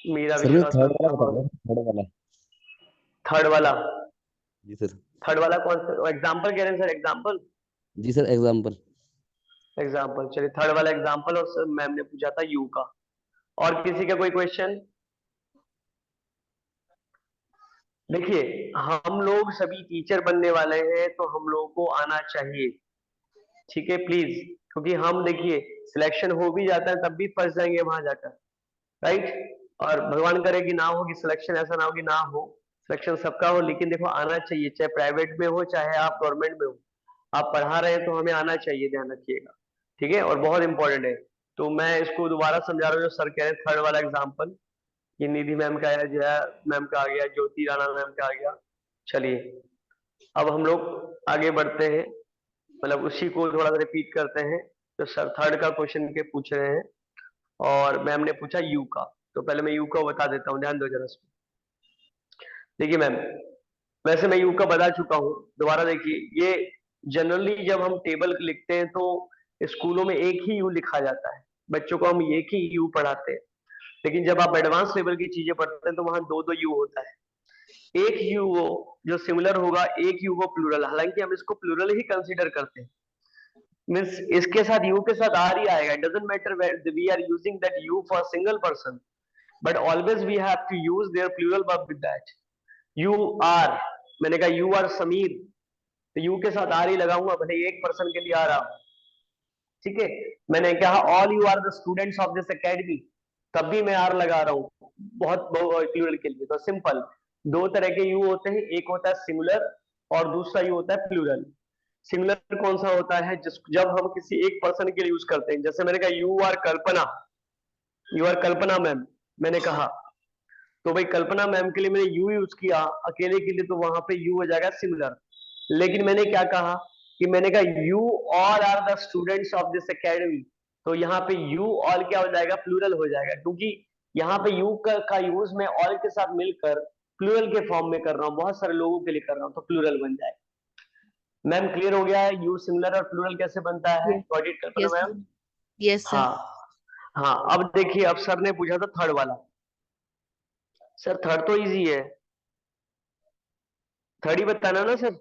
मीरा सर मुझे विश्वास थर्ड वाला मैम, बता दो, थर्ड वाला। थर्ड वाला? जी सर। थर्ड वाला कौन सा एग्जाम्पल कह रहे हैं सर? एग्जाम्पल, जी सर, एग्जाम्पल। एग्जाम्पल चलिए, थर्ड वाला एग्जाम्पल। और सर मैम ने पूछा था यू का। और किसी का कोई क्वेश्चन? देखिए हम लोग सभी टीचर बनने वाले हैं तो हम लोगों को आना चाहिए, ठीक है प्लीज, क्योंकि हम देखिए सिलेक्शन हो भी जाता है तब भी फंस जाएंगे वहां जाकर, राइट? और भगवान करे कि ना हो, कि सिलेक्शन ऐसा ना हो कि ना हो, सिलेक्शन सबका हो, लेकिन देखो आना चाहिए, चाहे प्राइवेट में हो चाहे आप गवर्नमेंट में हो, आप पढ़ा रहे हैं तो हमें आना चाहिए, ध्यान रखिएगा, ठीक है? और बहुत इंपॉर्टेंट है। तो मैं इसको दोबारा समझा रहा हूँ, जो सर कह रहे हैं थर्ड वाला एग्जाम्पल, ये निधि मैम का है, जया मैम का आ गया, ज्योति राणा मैम का आ गया। चलिए अब हम लोग आगे बढ़ते हैं, मतलब उसी को थोड़ा सा रिपीट करते हैं जो सर थर्ड का क्वेश्चन के पूछ रहे हैं। और मैम ने पूछा यू का, तो पहले मैं यू का बता देता हूँ, ध्यान दो जरा इसमें। देखिए मैम, वैसे मैं यू का बता चुका हूँ, दोबारा देखिए। ये जनरली जब हम टेबल लिखते हैं तो स्कूलों में एक ही यू लिखा जाता है, बच्चों को हम एक ही यू पढ़ाते हैं। लेकिन जब आप एडवांस लेवल की चीजें पढ़ते हैं तो वहां दो दो यू होता है। एक यू वो जो सिमिलर होगा, एक यू वो प्लूरल, हालांकि हम इसको प्लूरल ही कंसीडर करते हैं, मीन्स इसके साथ यू के साथ आर ही आएगा। It doesn't matter we are using that you for single person, but always we have to use their plural verb with that. You are, मैंने कहा यू आर समीर, तो यू के साथ आर ही लगाऊंगा, भले एक पर्सन के लिए आ रहा हूं, ठीक है? मैंने कहा all you are the students of this academy, तब भी मैं आर लगा रहा हूँ बहुत प्लूरल के लिए। तो सिंपल, दो तरह के यू होते हैं, एक होता है सिंगुलर और दूसरा यू होता है प्लूरल। सिंगुलर कौन सा होता है? जब हम किसी एक पर्सन के लिए यूज करते हैं, जैसे मैंने कहा you are Kalpana, you are Kalpana ma'am, मैंने कहा तो भाई कल्पना मैम के लिए मैंने यू यूज किया अकेले के लिए, तो वहां पे यू हो जाएगा सिमिलर। लेकिन मैंने क्या कहा कि मैंने कहा you all are the students of this academy, तो यहाँ पे यू ऑल क्या हो जाएगा? प्लूरल हो जाएगा, क्योंकि यहाँ पे यू का यूज मैं ऑल के साथ मिलकर प्लूरल के फॉर्म में कर रहा हूँ, बहुत सारे लोगों के लिए कर रहा हूँ, तो प्लूरल बन जाएगा। मैम क्लियर हो गया है यू सिमिलर और प्लूरल कैसे बनता है? Got it Kalpana yes ma'am? Yes sir. हाँ हाँ। अब देखिए, अब सर ने पूछा था थर्ड वाला। सर थर्ड तो इजी है, थर्ड ही बताना ना सर,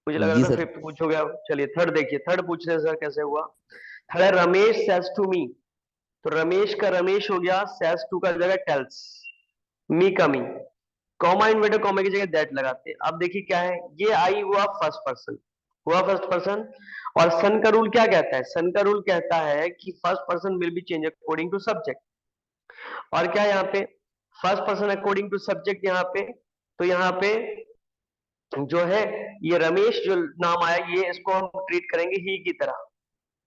मुझे लग जी रहा था सर। फिफ्थ पूछोगे आप। चलिए थर्ड देखिए, थर्ड पूछ रहे हैं सर कैसे हुआ। थर्ड है रमेश सेज टू मी, तो रमेश का रमेश हो गया, सेज टू का जगह टेल्स, मी का मी, कॉमा इन्वर्टेड कॉमा की जगह दैट लगाते हैं। अब देखिए क्या है, ये आई हुआ फर्स्ट पर्सन, हुआ फर्स्ट पर्सन। और सन का रूल क्या कहता है? सन का रूल कहता है कि first person will be change according to subject. और क्या यहाँ पे first person according to subject यहाँ पे, तो यहाँ पे जो है ये रमेश जो नाम आया, ये इसको हम ट्रीट करेंगे ही की तरह,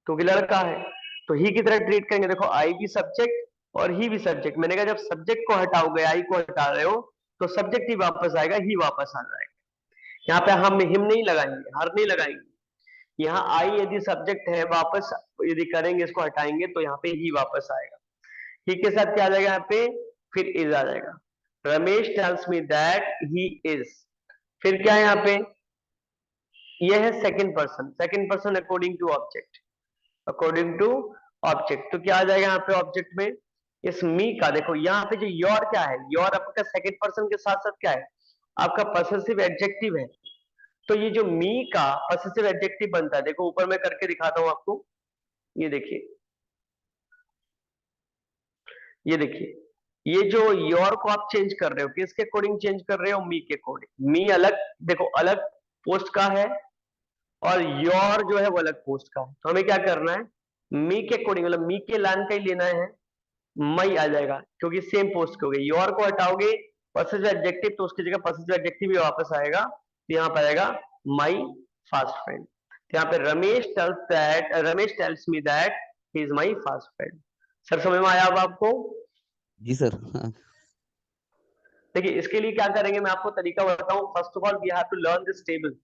क्योंकि लड़का है तो ही की तरह ट्रीट करेंगे। देखो आई भी सब्जेक्ट और ही भी सब्जेक्ट, मैंने कहा जब सब्जेक्ट को हटाओगे, आई को हटा रहे हो, तो सब्जेक्ट ही वापस आएगा, ही वापस आ जाएगा। यहाँ पे हम हिम नहीं लगाएंगे, हर नहीं लगाएंगे। यहाँ आई यदि सब्जेक्ट है, वापस यदि करेंगे, इसको हटाएंगे तो यहाँ पे ही वापस आएगा। ही के साथ क्या आ जाएगा? यहाँ पे फिर इज आ जाएगा। Ramesh tells me that he is, फिर क्या है यहाँ पे? ये है second person, second person according to object, according to object. तो क्या आ जाएगा यहाँ पे ऑब्जेक्ट में? इस मी का, देखो यहाँ पे जो योर क्या है, योर आपका सेकंड पर्सन के साथ साथ क्या है? आपका पॉसेसिव एडजेक्टिव है। तो ये जो मी का पॉसेसिव एडजेक्टिव बनता है, देखो ऊपर मैं करके दिखाता हूं आपको, ये देखिए, ये देखिए, ये जो योर को आप चेंज कर रहे हो, किसके अकॉर्डिंग चेंज कर रहे हो? मी के अकॉर्डिंग। मी अलग, देखो अलग पोस्ट का है, और योर जो है वो अलग पोस्ट का है। तो हमें क्या करना है? मी के अकॉर्डिंग, मतलब मी के लाइन का ही लेना है, मई आ जाएगा, क्योंकि सेम पोस्ट के हो गए। योर को हटाओगे पॉसेसिव एडजेक्टिव, तो उसकी जगह पॉसेसिव एडजेक्टिव भी वापस आएगा, तो यहाँ पर आएगा माई फास्ट फ्रेंड। तो यहाँ पे Ramesh tells me that he is my fast friend. Sir समझ में आया अब आपको? जी सर। हाँ। देखिए इसके लिए क्या करेंगे, मैं आपको तरीका बताऊं। First of all we have to learn this table.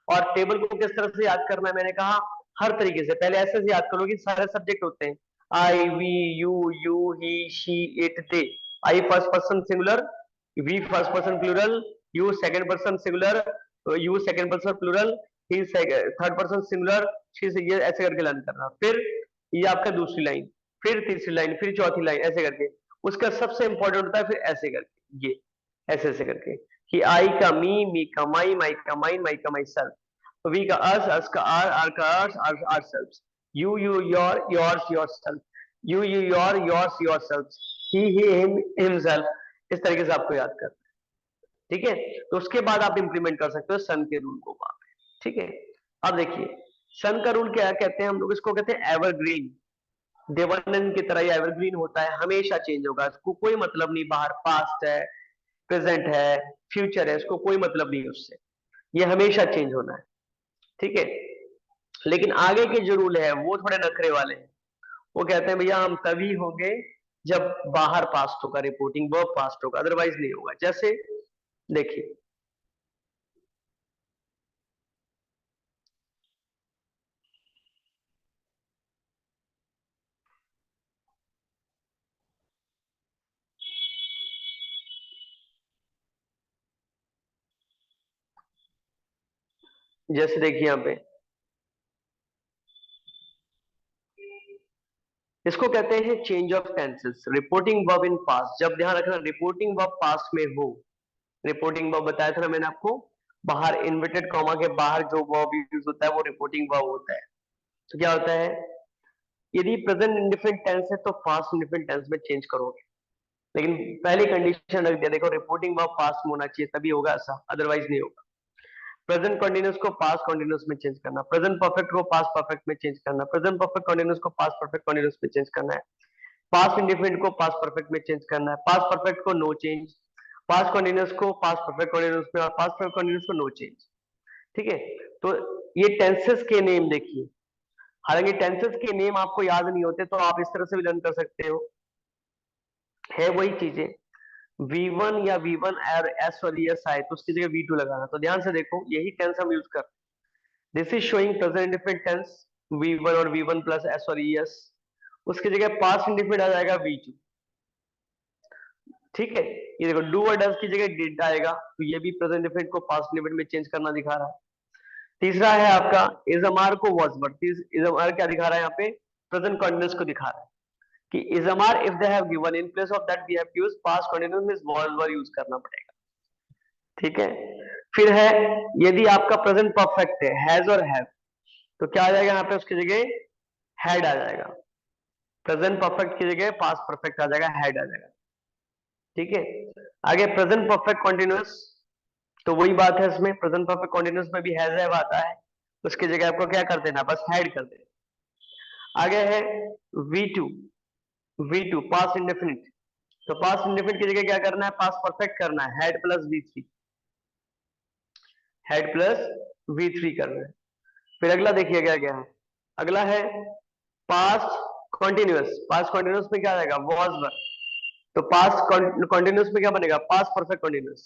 और टेबल को किस तरह से याद करना है, मैंने कहा हर तरीके से। पहले ऐसे से याद करो कि सारे सब्जेक्ट होते हैं, I, we, you, he, she, it, they. I first person singular, we first person plural, you second person singular, you second person plural, he third person singular, she से, ये ऐसे करके लर्न करना। फिर ये आपका दूसरी लाइन, फिर तीसरी लाइन, फिर चौथी लाइन, ऐसे करके। उसका सबसे इंपॉर्टेंट होता है फिर ऐसे करके, ये ऐसे ऐसे करके कि आई का मी का माई का माइन, माई का माई सेल्फ, वी का अस का आर का ourself, you yours yourself, you yours yourself, he him himself. इस तरीके से आपको याद करना है, ठीक है। तो उसके बाद आप इंप्लीमेंट कर सकते हो सन के रूल को वहां पे, ठीक है। अब देखिए सन का रूल क्या कहते हैं हम लोग, इसको कहते हैं एवरग्रीन। देवानंद की तरह एवरग्रीन होता है, हमेशा चेंज होगा, इसको कोई मतलब नहीं बाहर पास्ट है, प्रेजेंट है, फ्यूचर है, इसको कोई मतलब नहीं उससे, ये हमेशा चेंज होना है, ठीक है। लेकिन आगे के जो रूल है वो थोड़े नखरे वाले हैं। वो कहते हैं भैया हम तभी होंगे जब बाहर पास्ट होगा, रिपोर्टिंग वर्ब पास्ट होगा, अदरवाइज नहीं होगा। जैसे देखिए देखिए यहाँ पे इसको कहते हैं change of tenses, reporting verb in past. जब ध्यान रखना रिपोर्टिंग वर्ब पास्ट में हो, रिपोर्टिंग वर्ब बताया था ना मैंने आपको, बाहर इन्वर्टेड कॉमा के बाहर जो वर्ब यूज होता है वो रिपोर्टिंग वर्ब होता है। तो क्या होता है, यदि प्रेजेंट इंडिफरेंट टेंस है तो पास्ट इंडिफरेंट टेंस में चेंज करोगे, लेकिन पहली कंडीशन रख दिया, देखो रिपोर्टिंग वर्ब पास्ट में होना चाहिए तभी होगा ऐसा, अदरवाइज नहीं होगा। प्रेजेंट कंटिन्यूअस को पास्ट कंटिन्यूअस में चेंज करना, प्रेजेंट परफेक्ट को पास्ट परफेक्ट में चेंज करना, प्रेजेंट परफेक्ट कंटिन्यूअस को पास्ट परफेक्ट कंटिन्यूअस में चेंज करना है, पास्ट इंडिफरेंट को पास्ट परफेक्ट में चेंज करना है, पास्ट परफेक्ट को नो चेंज, पास्ट कंटिन्यूअस को पास्ट परफेक्ट कंटिन्यूअस में, और पास्ट परफेक्ट कंटिन्यूअस को नो चेंज, ठीक है। तो ये टेंसेस के नेम देखिए, हालांकि टेंसेस के नेम आपको याद नहीं होते तो आप इस तरह से भी लर्न कर सकते हो, है वही चीजें। V1 या V1 और S और ES आए तो उसकी जगह V2 लगाना। तो ध्यान से देखो यही टेंस हम यूज करते हैं। This is showing present indifferent tense V1 और V1 प्लस S और ES, उसकी जगह पास्ट इंडिफरेंट आ जाएगा V2, ठीक है। ये देखो डू और डज की जगह डिड आएगा, तो ये भी प्रेजेंट इंडिफरेंट को पास्ट इंडिफरेंट में चेंज करना दिखा रहा है। तीसरा है आपका इजमार को वॉज वर्ड, इजमार क्या दिखा रहा है यहाँ पे, प्रेजेंट कॉन्टिन्यूअस को दिखा रहा है कि इजमार if they have given in place of that we have to use past continuous means was were use करना पड़ेगा, ठीक है। फिर है यदि आपका प्रेजेंट परफेक्ट है हैज और हैव, तो क्या आ जाएगा यहाँ पे, उसकी जगह हैड आ जाएगा। प्रेजेंट परफेक्ट की जगह पास्ट परफेक्ट आ जाएगा, हैड आ जाएगा, ठीक है। आगे प्रेजेंट परफेक्ट कंटीन्यूअस, तो वही बात है इसमें, प्रेजेंट परफेक्ट कंटीन्यूअस में भी हैज हैव आता है, उसकी जगह आपको क्या कर देना, बस हैड कर देना। आगे है V2 पास्ट इंडेफिनिट, तो पास्ट इंडेफिनिट की जगह क्या करना है, पास्ट परफेक्ट करना है, head plus V3, head plus V3 करना है। फिर अगला देखिए क्या क्या है, अगला है पास्ट कॉन्टिन्यूअस, पास्ट कॉन्टिन्यूअस में क्या आएगा, वॉज वर, तो पास्ट कॉन्टिन्यूअस में क्या बनेगा, पास्ट परफेक्ट कॉन्टिन्यूअस,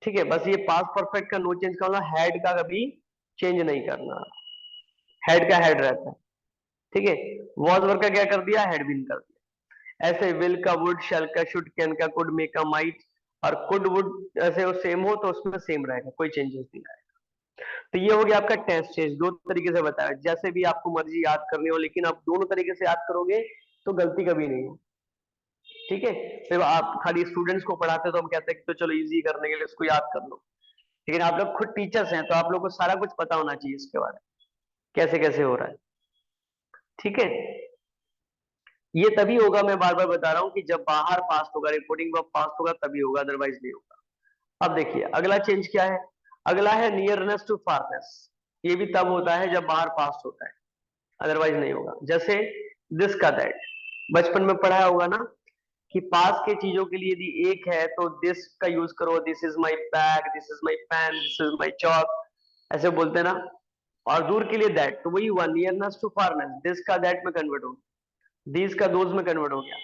ठीक है। बस ये पास्ट परफेक्ट का नो चेंज करना, हेड का कभी चेंज नहीं करना, हेड का हेड रहता है, ठीक है। वॉज वर का क्या कर दिया, हेड भी कर दिया। ऐसे विल का वुड, शैल का शुड, कैन का कुड, मे का माइट, और कुड वुड ऐसे वो सेम हो तो उसमें सेम रहेगा, कोई चेंजेस नहीं आएगा। तो ये हो गया आपका टेंस चेंज, दो तरीके से बताया, जैसे भी आपको मर्जी याद करनी हो, लेकिन आप दोनों तरीके से याद करोगे तो गलती कभी नहीं हो, ठीक है। फिर आप खाली स्टूडेंट्स को पढ़ाते तो हम कहते हैं कि तो चलो इजी करने के लिए इसको याद कर लो, लेकिन आप लोग खुद टीचर्स हैं तो आप लोग को सारा कुछ पता होना चाहिए इसके बारे में, कैसे कैसे हो रहा है, ठीक है। ये तभी होगा, मैं बार बार बता रहा हूं कि जब बाहर पास्ट होगा, रिपोर्टिंग वर्ब पास्ट होगा तभी होगा, अदरवाइज नहीं होगा। अब देखिए अगला चेंज क्या है, अगला है नियरनेस टू फारनेस, ये भी तब होता है जब बाहर पास्ट होता है, अदरवाइज नहीं होगा। जैसे दिस का दैट, बचपन में पढ़ाया होगा ना कि पास के चीजों के लिए यदि एक है तो दिस का यूज करो, this is my bag, this is my pen, this is my chalk, ऐसे बोलते हैं ना, और दूर के लिए दैट, तो वही हुआ नियरनेस टू फारनेस, दिस का दैट में कन्वर्ट हो गया, दीज का दोज में कन्वर्ट हो गया,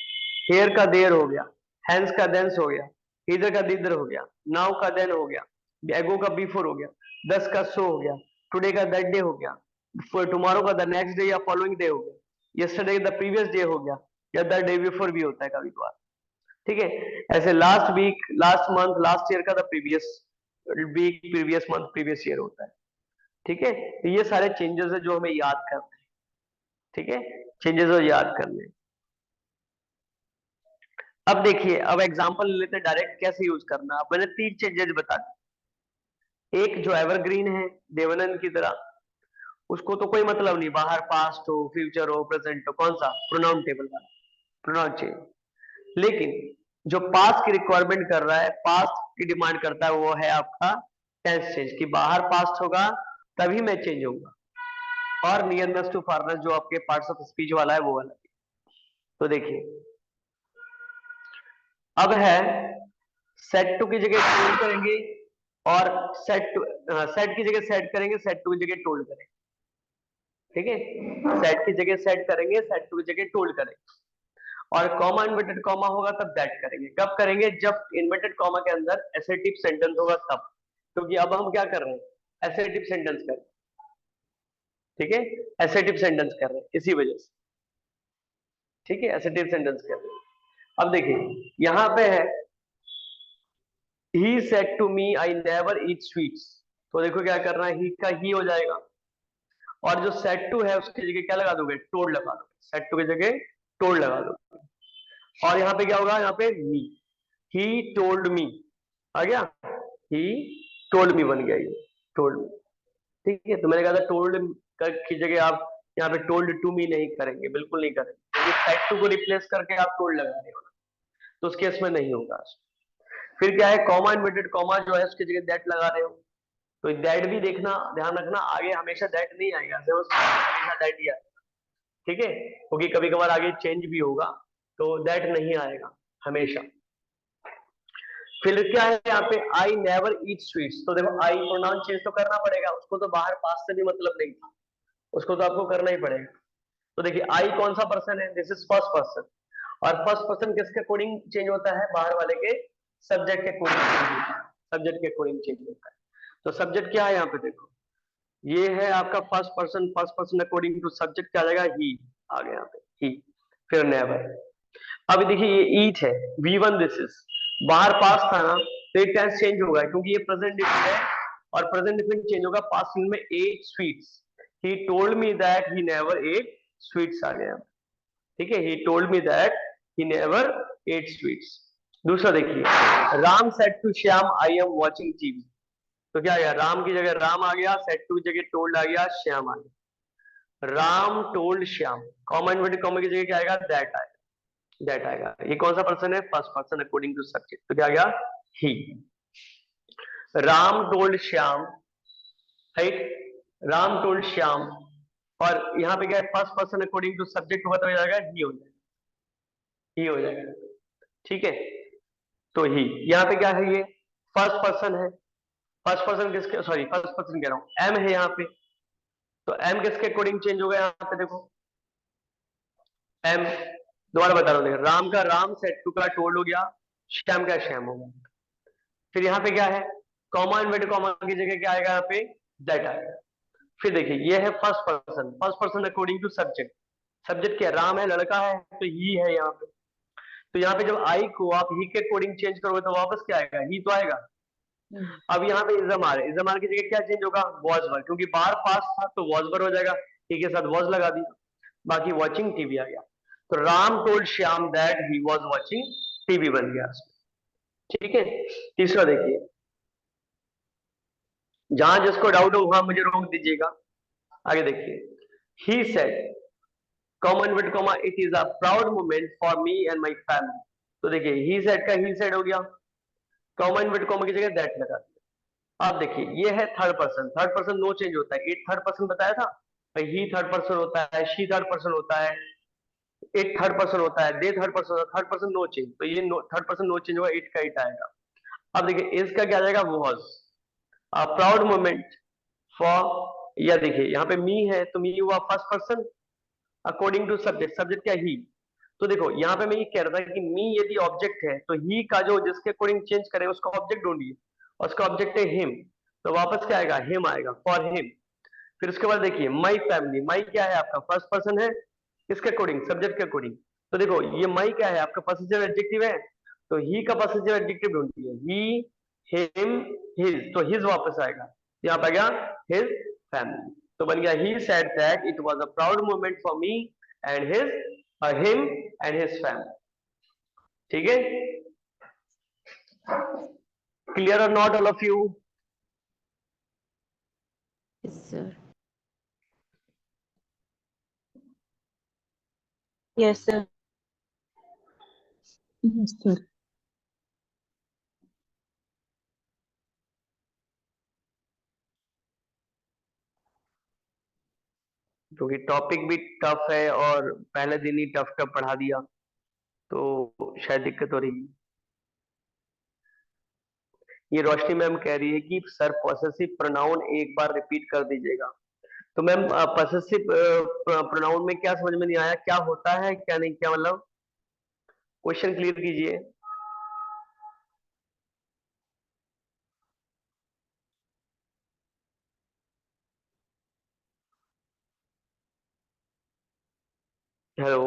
हेयर का देयर हो गया, हैंस का देंस हो गया, इधर का दिदर हो गया, नाउ का देन हो गया, एगो का बिफोर हो गया, दस का सो हो गया, टुडे का दैट डे हो गया, टुमारो का द नेक्स्ट डे या फॉलोइंग डे हो गया, यस्टरडे द प्रीवियस डे हो गया, या द डे बिफोर भी होता है कभी कभार। ठीक है, ऐसे last week, last month, last year का the previous week, previous month, previous year होता है। ठीक है, तो ये सारे चेंजेस है जो हमें याद करने हैं। ठीक है, चेंजेस और याद करने। अब देखिए, अब एग्जांपल ले लेते हैं डायरेक्ट कैसे यूज करना। अब मैंने 3 चेंजेस बता दिए। एक जो एवरग्रीन है देवानंद की तरह, उसको तो कोई मतलब नहीं, बाहर पास्ट हो, फ्यूचर हो, प्रेजेंट हो, कौन सा प्रोनाउन टेबल वाला प्रोनाउन चेंज। लेकिन जो पास्ट की रिक्वायरमेंट कर रहा है, पास्ट की डिमांड करता है, वो है आपका टेंस चेंज, कि बाहर पास्ट होगा तभी मैं चेंज होऊंगा। और नियरनेस टू फारनेस जो आपके पार्ट्स ऑफ स्पीच वाला है वो वाला। तो देखिए, अब है सेट टू की जगह टोल्ड करेंगे, और सेट की जगह सेट करेंगे, सेट टू की जगह टोल्ड करेंगे। ठीक है, सेट की जगह सेट करेंगे, सेट टू की जगह टोल्ड करेंगे। और कॉमा इन्वर्टेड कॉमा होगा तब दैट करेंगे। कब करेंगे? जब इन्वर्टेड कॉमा के अंदर एसर्टिव सेंटेंस होगा तब, क्योंकि अब हम क्या कर रहे हैं, एसर्टिव सेंटेंस कर रहे हैं। ठीक है, एसर्टिव सेंटेंस कर रहे हैं इसी वजह से। ठीक है, एसर्टिव सेंटेंस कर रहे हैं। अब देखिए यहां पे है he said to me I never eat sweets, तो देखो क्या करना है, he का ही हो जाएगा, और जो said to है उसकी जगह क्या लगा दोगे, told लगा दोगे, said to की जगह told लगा दोगे। और यहाँ पे क्या होगा, यहाँ पे me, he told me आ गया, he told me बन गया, ये told me। ठीक है, तो मैंने कहा था told की जगह आप यहाँ पे told to me नहीं करेंगे, बिल्कुल नहीं करेंगे, क्योंकि said to को रिप्लेस करके आप told लगा रहे हो, तो उस केस में नहीं होगा। फिर क्या है, कॉमा इन्वर्टेड कॉमा जो है उसकी जगह दैट लगा रहे हो, तो दैट भी देखना, ध्यान रखना, आगे हमेशा दैट नहीं आएगा, हमेशा दैट ही आएगा। ठीक है, क्योंकि कभी कभार आगे चेंज भी होगा, तो दैट नहीं आएगा हमेशा। फिर क्या है यहाँ पे, आई नेवर ईट स्वीट्स, तो देखो आई प्रोनाउन चेंज तो करना पड़ेगा, उसको तो बाहर पास से भी मतलब नहीं था, उसको तो आपको करना ही पड़ेगा। तो देखिए आई कौन सा पर्सन है, दिस इज फर्स्ट पर्सन, और फर्स्ट पर्सन किसके अकॉर्डिंग चेंज होता है, बाहर वाले के सब्जेक्ट के अकॉर्डिंग चेंज होता है, सब्जेक्ट के अकॉर्डिंग चेंज होता है। तो सब्जेक्ट क्या है यहाँ पे, देखो ये है आपका first person according to subject क्या आ जाएगा, ही आ गया यहाँ पे, ही। फिर नेवर। अब देखिए ये ईट है, V1 दिस इज, बाहर पास था ना, तो ये टेंस चेंज होगा, क्योंकि ये प्रेजेंट डिफिनिट है, और प्रेजेंट डिफिनिट चेंज होगा, पास्ट में ate sweets, he told me that he never ate sweets आ गया। ठीक है, he told me that he never ate sweets. दूसरा देखिए, Ram said to Shyam I am watching TV, तो क्या आया, राम की जगह राम आ गया, सेड टू की जगह टोल्ड आ गया, श्याम आ गया, Ram told Shyam, comma inverted comma की जगह क्या आएगा, दैट आएगा, दैट आएगा। ये कौन सा पर्सन है, first person according to subject, तो क्या आ गया, he. Ram told Shyam, right, Ram told Shyam, और यहाँ पे क्या है, first person according to subject होगा तो हो जाएगा, ही हो जाएगा, ही हो जाएगा। ठीक है, तो ही यहाँ पे क्या है, ये फर्स्ट पर्सन है, फर्स्ट पर्सन किसके, सॉरी फर्स्ट पर्सन कह रहा हूं, एम है यहाँ पे, तो एम किसके अकॉर्डिंग चेंज होगा, यहाँ पे देखो एम, दोबारा बता रहा हूँ, राम का राम, सेट टू का टोल्ड हो गया, श्याम का श्याम हो गया। फिर यहाँ पे क्या है, कॉमा इन्वर्टेड कॉमा की जगह क्या आएगा, यहाँ पे दैट आएगा। फिर देखिए ये है first person according to subject, subject क्या, राम है, लड़का है, तो ही है यहाँ पे। तो यहाँ पे जब आई को आप ही के अकॉर्डिंग चेंज करोगे तो वापस क्या आएगा, ही तो आएगा। अब यहाँ पे इजमार है, इजमार की जगह क्या चेंज होगा, वॉज वर, क्योंकि बाहर पास था तो वॉज वर हो जाएगा, ही के साथ वॉज लगा दिया, बाकी वॉचिंग टीवी आ गया। तो Ram told Shyam that he was watching TV बन गया। ठीक है, तीसरा देखिए, जहां जिसको डाउट हो वहां मुझे रोक दीजिएगा। आगे देखिए, he said comma inverted comma it is a proud moment for me and my family, तो देखिए ही सेड का ही सेड हो गया, कॉमा इन्वर्टेड कॉमा की जगह दैट लगा दिया। अब देखिए ये है थर्ड पर्सन नो चेंज होता है, इट थर्ड पर्सन बताया था, ही थर्ड पर्सन होता है, शी थर्ड पर्सन होता है, इट थर्ड पर्सन होता है, they third person, third person no change, तो ये थर्ड पर्सन नो चेंज होगा, इट का इट आएगा। अब देखिए इसका क्या आ जाएगा, was a proud moment for या देखिए यहाँ पे मी है तो मी हुआ first person according to subject, subject क्या ही। तो देखो यहाँ पे मैं ये कह रहा था कि मी यदि ऑब्जेक्ट है तो ही का जो जिसके अकॉर्डिंग चेंज करे उसका ऑब्जेक्ट ढूंढिए, और उसका ऑब्जेक्ट है हिम, तो वापस क्या आएगा, हिम आएगा, फॉर हिम। फिर उसके बाद देखिए माई फैमिली, माई क्या है आपका फर्स्ट पर्सन है, किसके अकॉर्डिंग, सब्जेक्ट के अकॉर्डिंग। तो देखो ये माई क्या है आपका पॉसेसिव एडजेक्टिव है, तो ही का पॉसेसिव एडजेक्टिव ढूंढिए, ही, हिम, हिज, तो हिज वापस आएगा, यहाँ पे आ गया हिज फैमिली। तो बन गया he said that it was a proud moment for me and his, him and his family. ठीक है, क्लियर और not all of you? Yes, sir. Yes, sir. Yes, sir. क्योंकि टॉपिक भी टफ है और पहले दिन ही टफ टफ पढ़ा दिया तो शायद दिक्कत हो रही है। ये रोशनी मैम कह रही है कि सर पॉसेसिव प्रोनाउन एक बार रिपीट कर दीजिएगा। तो मैम पॉसेसिव प्रोनाउन में क्या समझ में नहीं आया, क्या होता है क्या नहीं, क्या मतलब, क्वेश्चन क्लियर कीजिए। Hello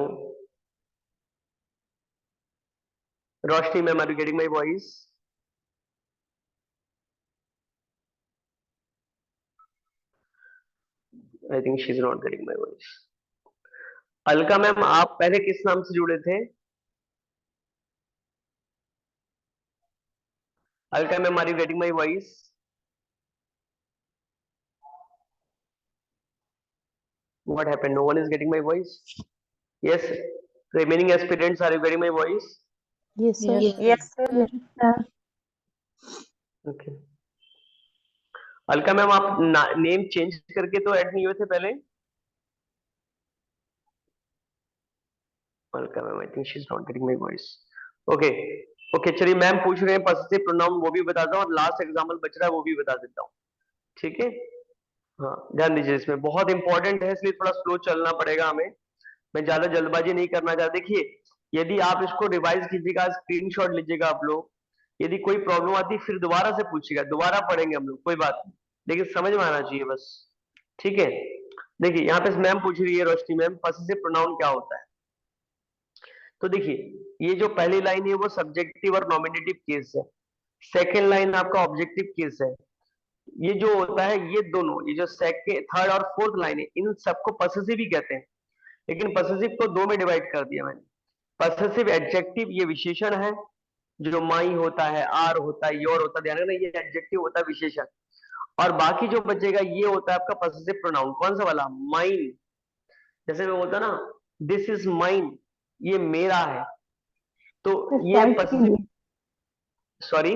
Roshni ma'am, are you getting my voice? I think she is not getting my voice. Alka ma'am आप पहले किस नाम से जुड़े थे? Alka ma'am, are you getting my voice? What happened? No one is getting my voice. Yes, remaining aspirants, are you getting my voice? Yes, sir. Yes, sir. Yes, sir. Okay. Alka ma'am आप नेम चेंज करके तो ऐड नहीं हुए थे पहले? Alka ma'am, I think she is not getting my voice. Okay okay, चलिए मैम पूछ रहे हैं पॉसेसिव प्रोनाउन, वो भी बताता हूँ, और लास्ट एग्जाम्पल बच रहा है वो भी बता देता हूँ। ठीक है, हाँ ध्यान दीजिए, इसमें बहुत इंपॉर्टेंट है इसलिए थोड़ा स्लो चलना पड़ेगा हमें, मैं ज्यादा जल्दबाजी नहीं करना चाहता। देखिए यदि आप इसको रिवाइज कीजिएगा, स्क्रीनशॉट लीजिएगा आप लोग, यदि कोई प्रॉब्लम आती फिर दोबारा से पूछिएगा, दोबारा पढ़ेंगे हम लोग, कोई बात नहीं, लेकिन समझ में आना चाहिए बस। ठीक है, देखिए यहाँ पे मैम पूछ रही है, रोशनी मैम, पॉसेसिव प्रोनाउन क्या होता है। तो देखिए ये जो पहली लाइन है वो सब्जेक्टिव और नॉमिनेटिव केस है, सेकेंड लाइन आपका ऑब्जेक्टिव केस है। ये जो होता है ये दोनों, ये जो सेकेंड थर्ड और फोर्थ लाइन है, इन सबको पॉसेसिव ही कहते हैं, लेकिन पॉसेसिव को दो में डिवाइड कर दिया मैंने। पॉसेसिव एडजेक्टिव ये विशेषण है, जो माई होता है, आर होता है, योर होता है, ध्यान रखना ये एडजेक्टिव होता है विशेषण। और बाकी जो बचेगा ये होता है आपका पॉसेसिव प्रोनाउन, कौन सा वाला, माइन। जैसे मैं बोलता ना दिस इज माइन, ये मेरा है, तो ये सेल्फ के पॉसेसिव, लिए, सॉरी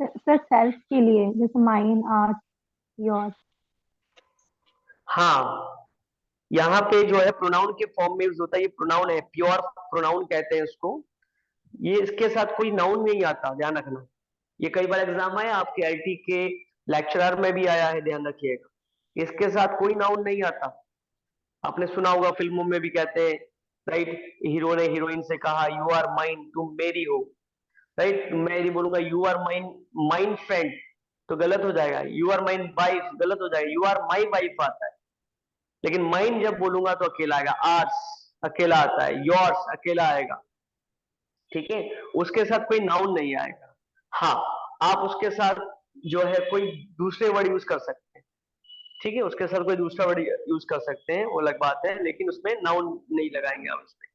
सर सेल्फ के लिए, जैसे माइन, आर्ट, योर। हाँ यहाँ पे जो है प्रोनाउन के फॉर्म में यूज होता है, ये प्रोनाउन है, प्योर प्रोनाउन कहते हैं इसको, ये इसके साथ कोई नाउन नहीं आता, ध्यान रखना। ये कई बार एग्जाम आया आपके आईटी के लेक्चरर में भी आया है, ध्यान रखिएगा, इसके साथ कोई नाउन नहीं आता। आपने सुना होगा फिल्मों में भी कहते हैं, राइट, हीरो ने हीरोइन से कहा यू आर माइन, तुम मेरी हो, राइट, मैं यदि बोलूंगा you are mine mine friend तो गलत हो जाएगा, यू आर माइन वाइफ गलत हो जाएगा, यू आर माई वाइफ आता है, लेकिन माइन जब बोलूंगा तो अकेला आएगा, आर्स अकेला आता है, योर्स अकेला आएगा। ठीक है, उसके साथ कोई नाउन नहीं आएगा। हाँ आप उसके साथ जो है कोई दूसरे वर्ड यूज कर सकते हैं, ठीक है, उसके साथ कोई दूसरा वर्ड यूज कर सकते हैं, वो अलग बात है, लेकिन उसमें नाउन नहीं लगाएंगे आप उसमें।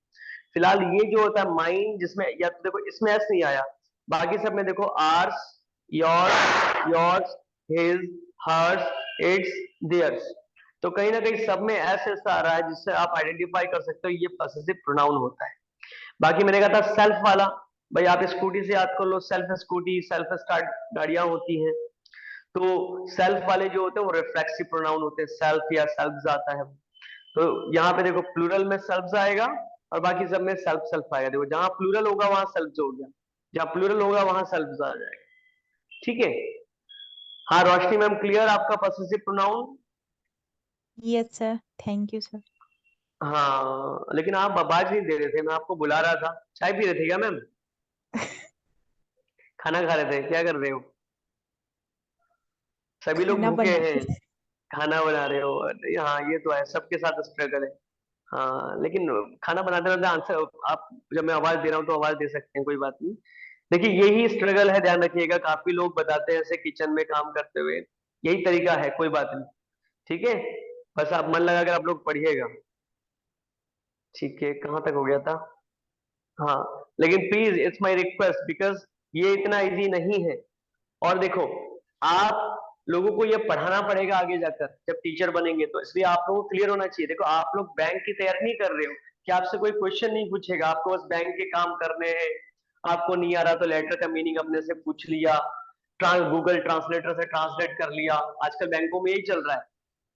फिलहाल ये जो होता है माइन, जिसमें या तो देखो इसमें एस नहीं आया, बाकी सब में देखो ours, yours, his, hers, its, theirs, तो कहीं ना कहीं सब में एस ऐसा आ रहा है जिससे आप आइडेंटिफाई कर सकते हो ये पॉसेसिव प्रोनाउन होता है। बाकी मैंने कहा था सेल्फ वाला, भाई आप स्कूटी से याद कर लो, सेल्फ स्कूटी, सेल्फ स्टार्ट गाड़ियां होती हैं, तो सेल्फ वाले जो होते हैं वो रिफ्लेक्सिव प्रोनाउन होते हैं, सेल्फ या सेल्फ आता है। तो यहाँ पे देखो प्लूरल में सेल्फ आएगा और बाकी सब में सेल्फ सेल्फ आएगा, देखो जहां प्लूरल होगा वहां सेल्फ हो गया, जहां प्लूरल होगा वहां सेल्फ आ जाएगा। ठीक है, हाँ रोशनी मैम, क्लियर आपका possessive pronoun? Yes, sir. Thank you, sir. हाँ, लेकिन आप आवाज नहीं दे रहे थे, मैं आपको बुला रहा था। चाय पी रहे थे क्या मैम? खाना खा रहे थे, क्या कर रहे हो? सभी लोग खाना भूखे बना हैं, के। खाना बना रहे हो? हाँ ये तो है, सबके साथ स्ट्रगल है। हाँ लेकिन खाना बनाते बनाते आंसर आप, जब मैं आवाज दे रहा हूँ तो आवाज दे सकते हैं, कोई बात नहीं। देखिए यही स्ट्रगल है, ध्यान रखिएगा। काफी लोग बताते हैं ऐसे किचन में काम करते हुए, यही तरीका है, कोई बात नहीं, ठीक है। बस आप मन लगा कर आप लोग पढ़िएगा, ठीक है। कहाँ तक हो गया था? हाँ, लेकिन please it's my request, because ये इतना इजी नहीं है। और देखो, आप लोगों को ये पढ़ाना पड़ेगा आगे जाकर जब टीचर बनेंगे, तो इसलिए आप लोगों को क्लियर होना चाहिए। देखो आप लोग बैंक की तैयारी नहीं कर रहे हो कि आपसे कोई क्वेश्चन नहीं पूछेगा, आपको बस बैंक के काम करने हैं। आपको नहीं आ रहा तो लेटर का मीनिंग अपने से पूछ लिया, गूगल ट्रांसलेटर से ट्रांसलेट कर लिया। आजकल बैंकों में यही चल रहा है,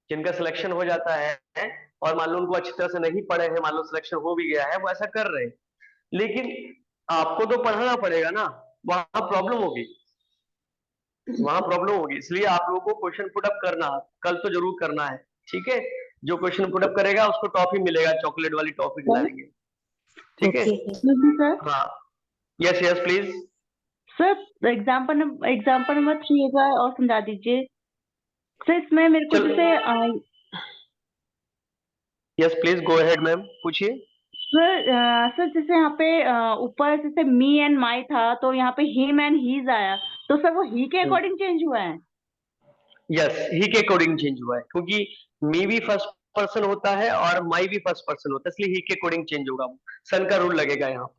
जिनका सिलेक्शन हो जाता है और मान लो उनको अच्छी तरह से नहीं पढ़े हैं, मान लो सिलेक्शन हो भी गया है, वो ऐसा कर रहे हैं। लेकिन आपको तो पढ़ाना पड़ेगा ना, वहां प्रॉब्लम होगी, वहां प्रॉब्लम होगी। इसलिए आप लोगों को क्वेश्चन पुट अप करना कल तो जरूर करना है, ठीक है। जो क्वेश्चन पुट अप करेगा उसको टॉफी मिलेगा, चॉकलेट वाली टॉफी खिलाएंगे, ठीक है। Okay. सर हाँ, yes yes please. Sir example number 3 एक बार और समझा दीजिए सर। इसमें मेरे को चल, जैसे yes please go ahead ma'am, पूछिए। सर जैसे यहाँ पे ऊपर जैसे मी एंड माई था, तो यहाँ पे हिम एंड हीज आया, तो सर वो ही के अकॉर्डिंग चेंज हुआ है? यस, ही के अकॉर्डिंग चेंज हुआ है, क्योंकि मी भी फर्स्ट पर्सन होता है और माई भी फर्स्ट पर्सन होता है, इसलिए ही के अकॉर्डिंग चेंज होगा। सन का रूल लगेगा यहाँ।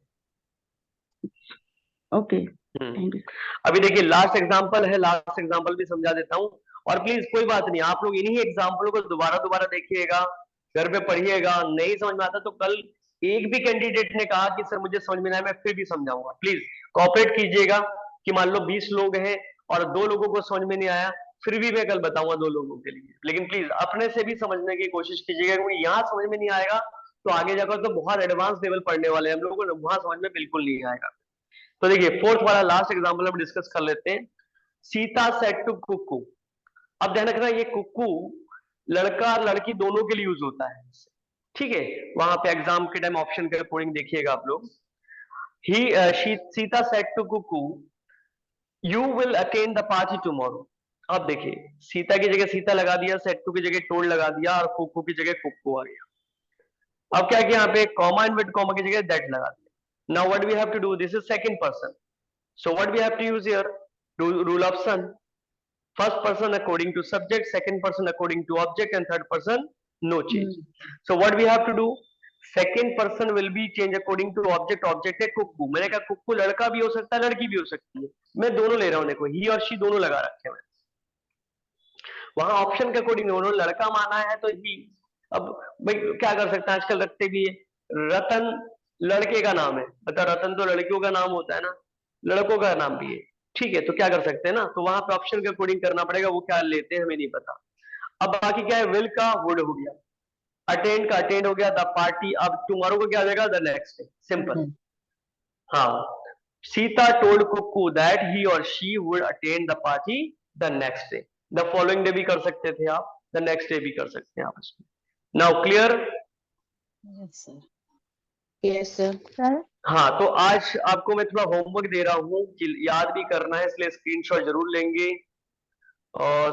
Okay, thank you. अभी देखिए लास्ट एग्जांपल है, लास्ट एग्जांपल भी समझा देता हूँ। और प्लीज कोई बात नहीं, आप लोग इन्हीं एग्जांपलों को दोबारा दोबारा देखिएगा, घर पे पढ़िएगा। नहीं समझ में आता तो कल एक भी कैंडिडेट ने कहा कि सर मुझे समझ में नहीं आया, मैं फिर भी समझाऊंगा। प्लीज कोऑपरेट कीजिएगा कि मान लो 20 लोग हैं और 2 लोगों को समझ में नहीं आया, फिर भी मैं कल बताऊंगा 2 लोगों के लिए। लेकिन प्लीज अपने से भी समझने की कोशिश कीजिएगा, क्योंकि यहाँ समझ में नहीं आएगा तो आगे जाकर तो बहुत एडवांस लेवल पढ़ने वाले हैं हम लोगों को, वहां समझ में बिल्कुल नहीं आएगा। तो देखिए फोर्थ वाला लास्ट एग्जांपल हम डिस्कस कर लेते हैं। सीता सेड टू कुक्कू। अब ध्यान रखना, ये कुक्कू लड़का और लड़की दोनों के लिए यूज होता है, ठीक है। वहां पे एग्जाम के टाइम ऑप्शन के कोडिंग देखिएगा आप लोग। He Sita said to Kukku, you will attend the party tomorrow. अब देखिए, सीता की जगह सीता लगा दिया, सेड टू की जगह टोल्ड लगा दिया, और कुक्कू की जगह कुक्कू आ गया। अब क्या किया, यहाँ पे कॉमा इनवर्ट कॉमा की जगह दैट लगा दिया। Now what we have to do, this is second person, so what we have to use here, rule of sun, first person according to subject, second person according to object, and third person no change. So what we have to do, second person will be change according to object, object है कुक्कू। मैंने कहा कुक्कू लड़का भी हो सकता है लड़की भी हो सकती है, मैं दोनों ले रहा हूं, देखो ही और शी दोनों लगा रखे हैं। वहां ऑप्शन के अकॉर्डिंग उन्होंने लड़का माना है तो ही। अब भाई क्या कर सकते हैं, आजकल रखते भी है। रतन लड़के का नाम है, बता, रतन तो लड़कियों का नाम होता है ना, लड़कों का नाम भी है, ठीक है। तो क्या कर सकते हैं ना, तो वहां पे ऑप्शन के अकॉर्डिंग करना पड़ेगा, वो क्या लेते हैं हमें नहीं पता। अब बाकी क्या है, विल का वुड हो गया, अटेंड का अटेंड हो गया, द पार्टी। अब टुमारो को क्या आ जाएगा, द नेक्स्ट डे, सिंपल। हाँ, Sita told Kukku that he or she would attend the party the next day. The following day भी कर सकते थे आप, द नेक्स्ट डे भी कर सकते हैं आप इसमें। Now clear? Yes sir. Yes sir. Sir हाँ, तो आज आपको मैं थोड़ा होमवर्क दे रहा हूँ कि याद भी करना है, इसलिए स्क्रीनशॉट जरूर लेंगे।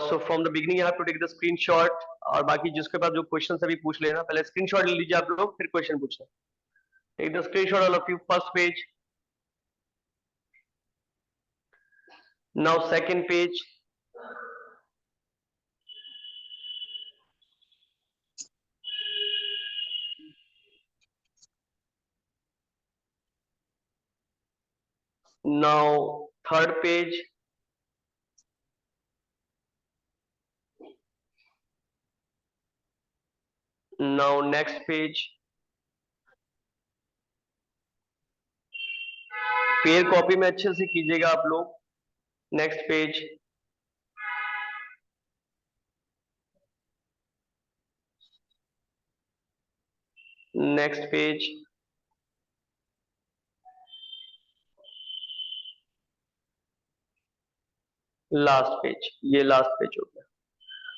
So from the beginning you have to take the screenshot, और बाकी जिसके पास जो क्वेश्चन अभी पूछ लेना, पहले स्क्रीनशॉट ले लीजिए आप लोग, फिर क्वेश्चन पूछना। Take the screenshot all of you, first page, now second page, now third page, now next page, fair copy में अच्छे से कीजिएगा आप लोग। Next page, next page, last page, ये लास्ट पेज हो गया।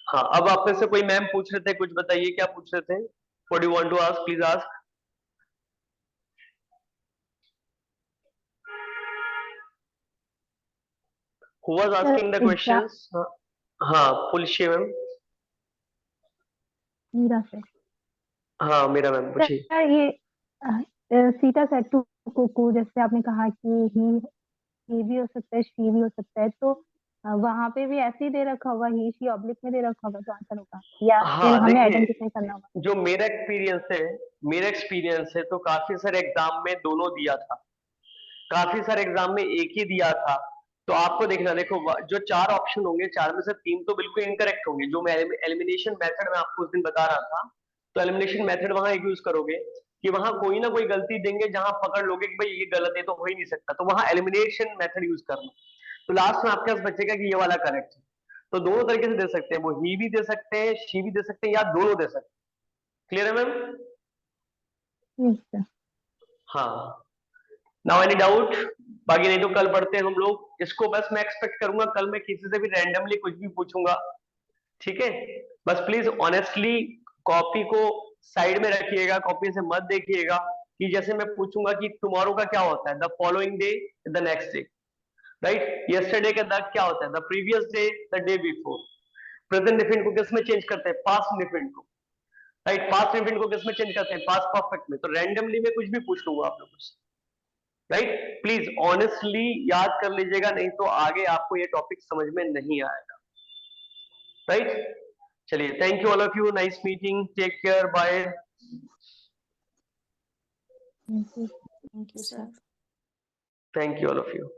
हाँ, अब आप में से कोई मैम पूछ रहे थे, कुछ बताइए क्या पूछ रहे थे? What do you want to ask, please ask. Who was asking the questions? हाँ, पुलशी मैम। मीरा से हाँ, मेरा मैम पूछिए। सर, ये सीता सेट टू कुकू, जैसे आपने कहा कि ही भी हो सकता है, शी भी हो सकता है, तो वहां पे भी ऐसे ही दे रखा होगा, ही शी ऑब्लिक में दे रखा होगा तो आंसर होगा, या फिर हाँ, हमें देखिए आइडेंटिफाई करना होगा? जो मेरा एक्सपीरियंस है तो काफी सारे एग्जाम में दोनों दिया था, काफी सारे एग्जाम में एक ही दिया था। तो आपको देखना, देखो जो 4 ऑप्शन होंगे, 4 में से 3 तो बिल्कुल इनकरेक्ट होंगे। जो मैं एलिमिनेशन मेथड में आपको उस दिन बता रहा था, तो एलिमिनेशन मेथड वहां एक यूज करोगे कि वहां कोई ना कोई गलती देंगे जहां पकड़ लोगे कि भाई ये गलत है, तो हो ही नहीं सकता, तो वहां एलिमिनेशन मेथड यूज करना। तो लास्ट में आपके पास बचेगा कि ये वाला करेक्ट है। तो दोनों तरीके से दे सकते हैं, वो ही भी दे सकते हैं, शी भी दे सकते हैं, या दोनों दे सकते हैं। क्लियर है मैम? Yes sir. हाँ, नाउ एनी डाउट? बाकी नहीं तो कल पढ़ते हैं हम लोग इसको। बस मैं एक्सपेक्ट करूंगा कल मैं किसी से भी रैंडमली कुछ भी पूछूंगा, ठीक है? बस प्लीज ऑनेस्टली कॉपी को साइड में रखिएगा, कॉपी से मत देखिएगा कि जैसे मैं पूछूंगा कि टुमारो का क्या होता है, the following day, the next day, right? Yesterday का द क्या होता है, the previous day, the day before. Present definite को किस में चेंज करते हैं? पास्ट डिफिनिट को, राइट? पास्ट डिफिनिट को किस में चेंज करते हैं? पास्ट परफेक्ट में। तो रैंडमली मैं कुछ भी पूछ लूंगा आप लोगों से, राइट? प्लीज ऑनेस्टली याद कर लीजिएगा, नहीं तो आगे आपको ये टॉपिक समझ में नहीं आएगा, राइट? चलिए, thank you all of you, nice meeting, take care, bye. Thank you sir. Thank you all of you.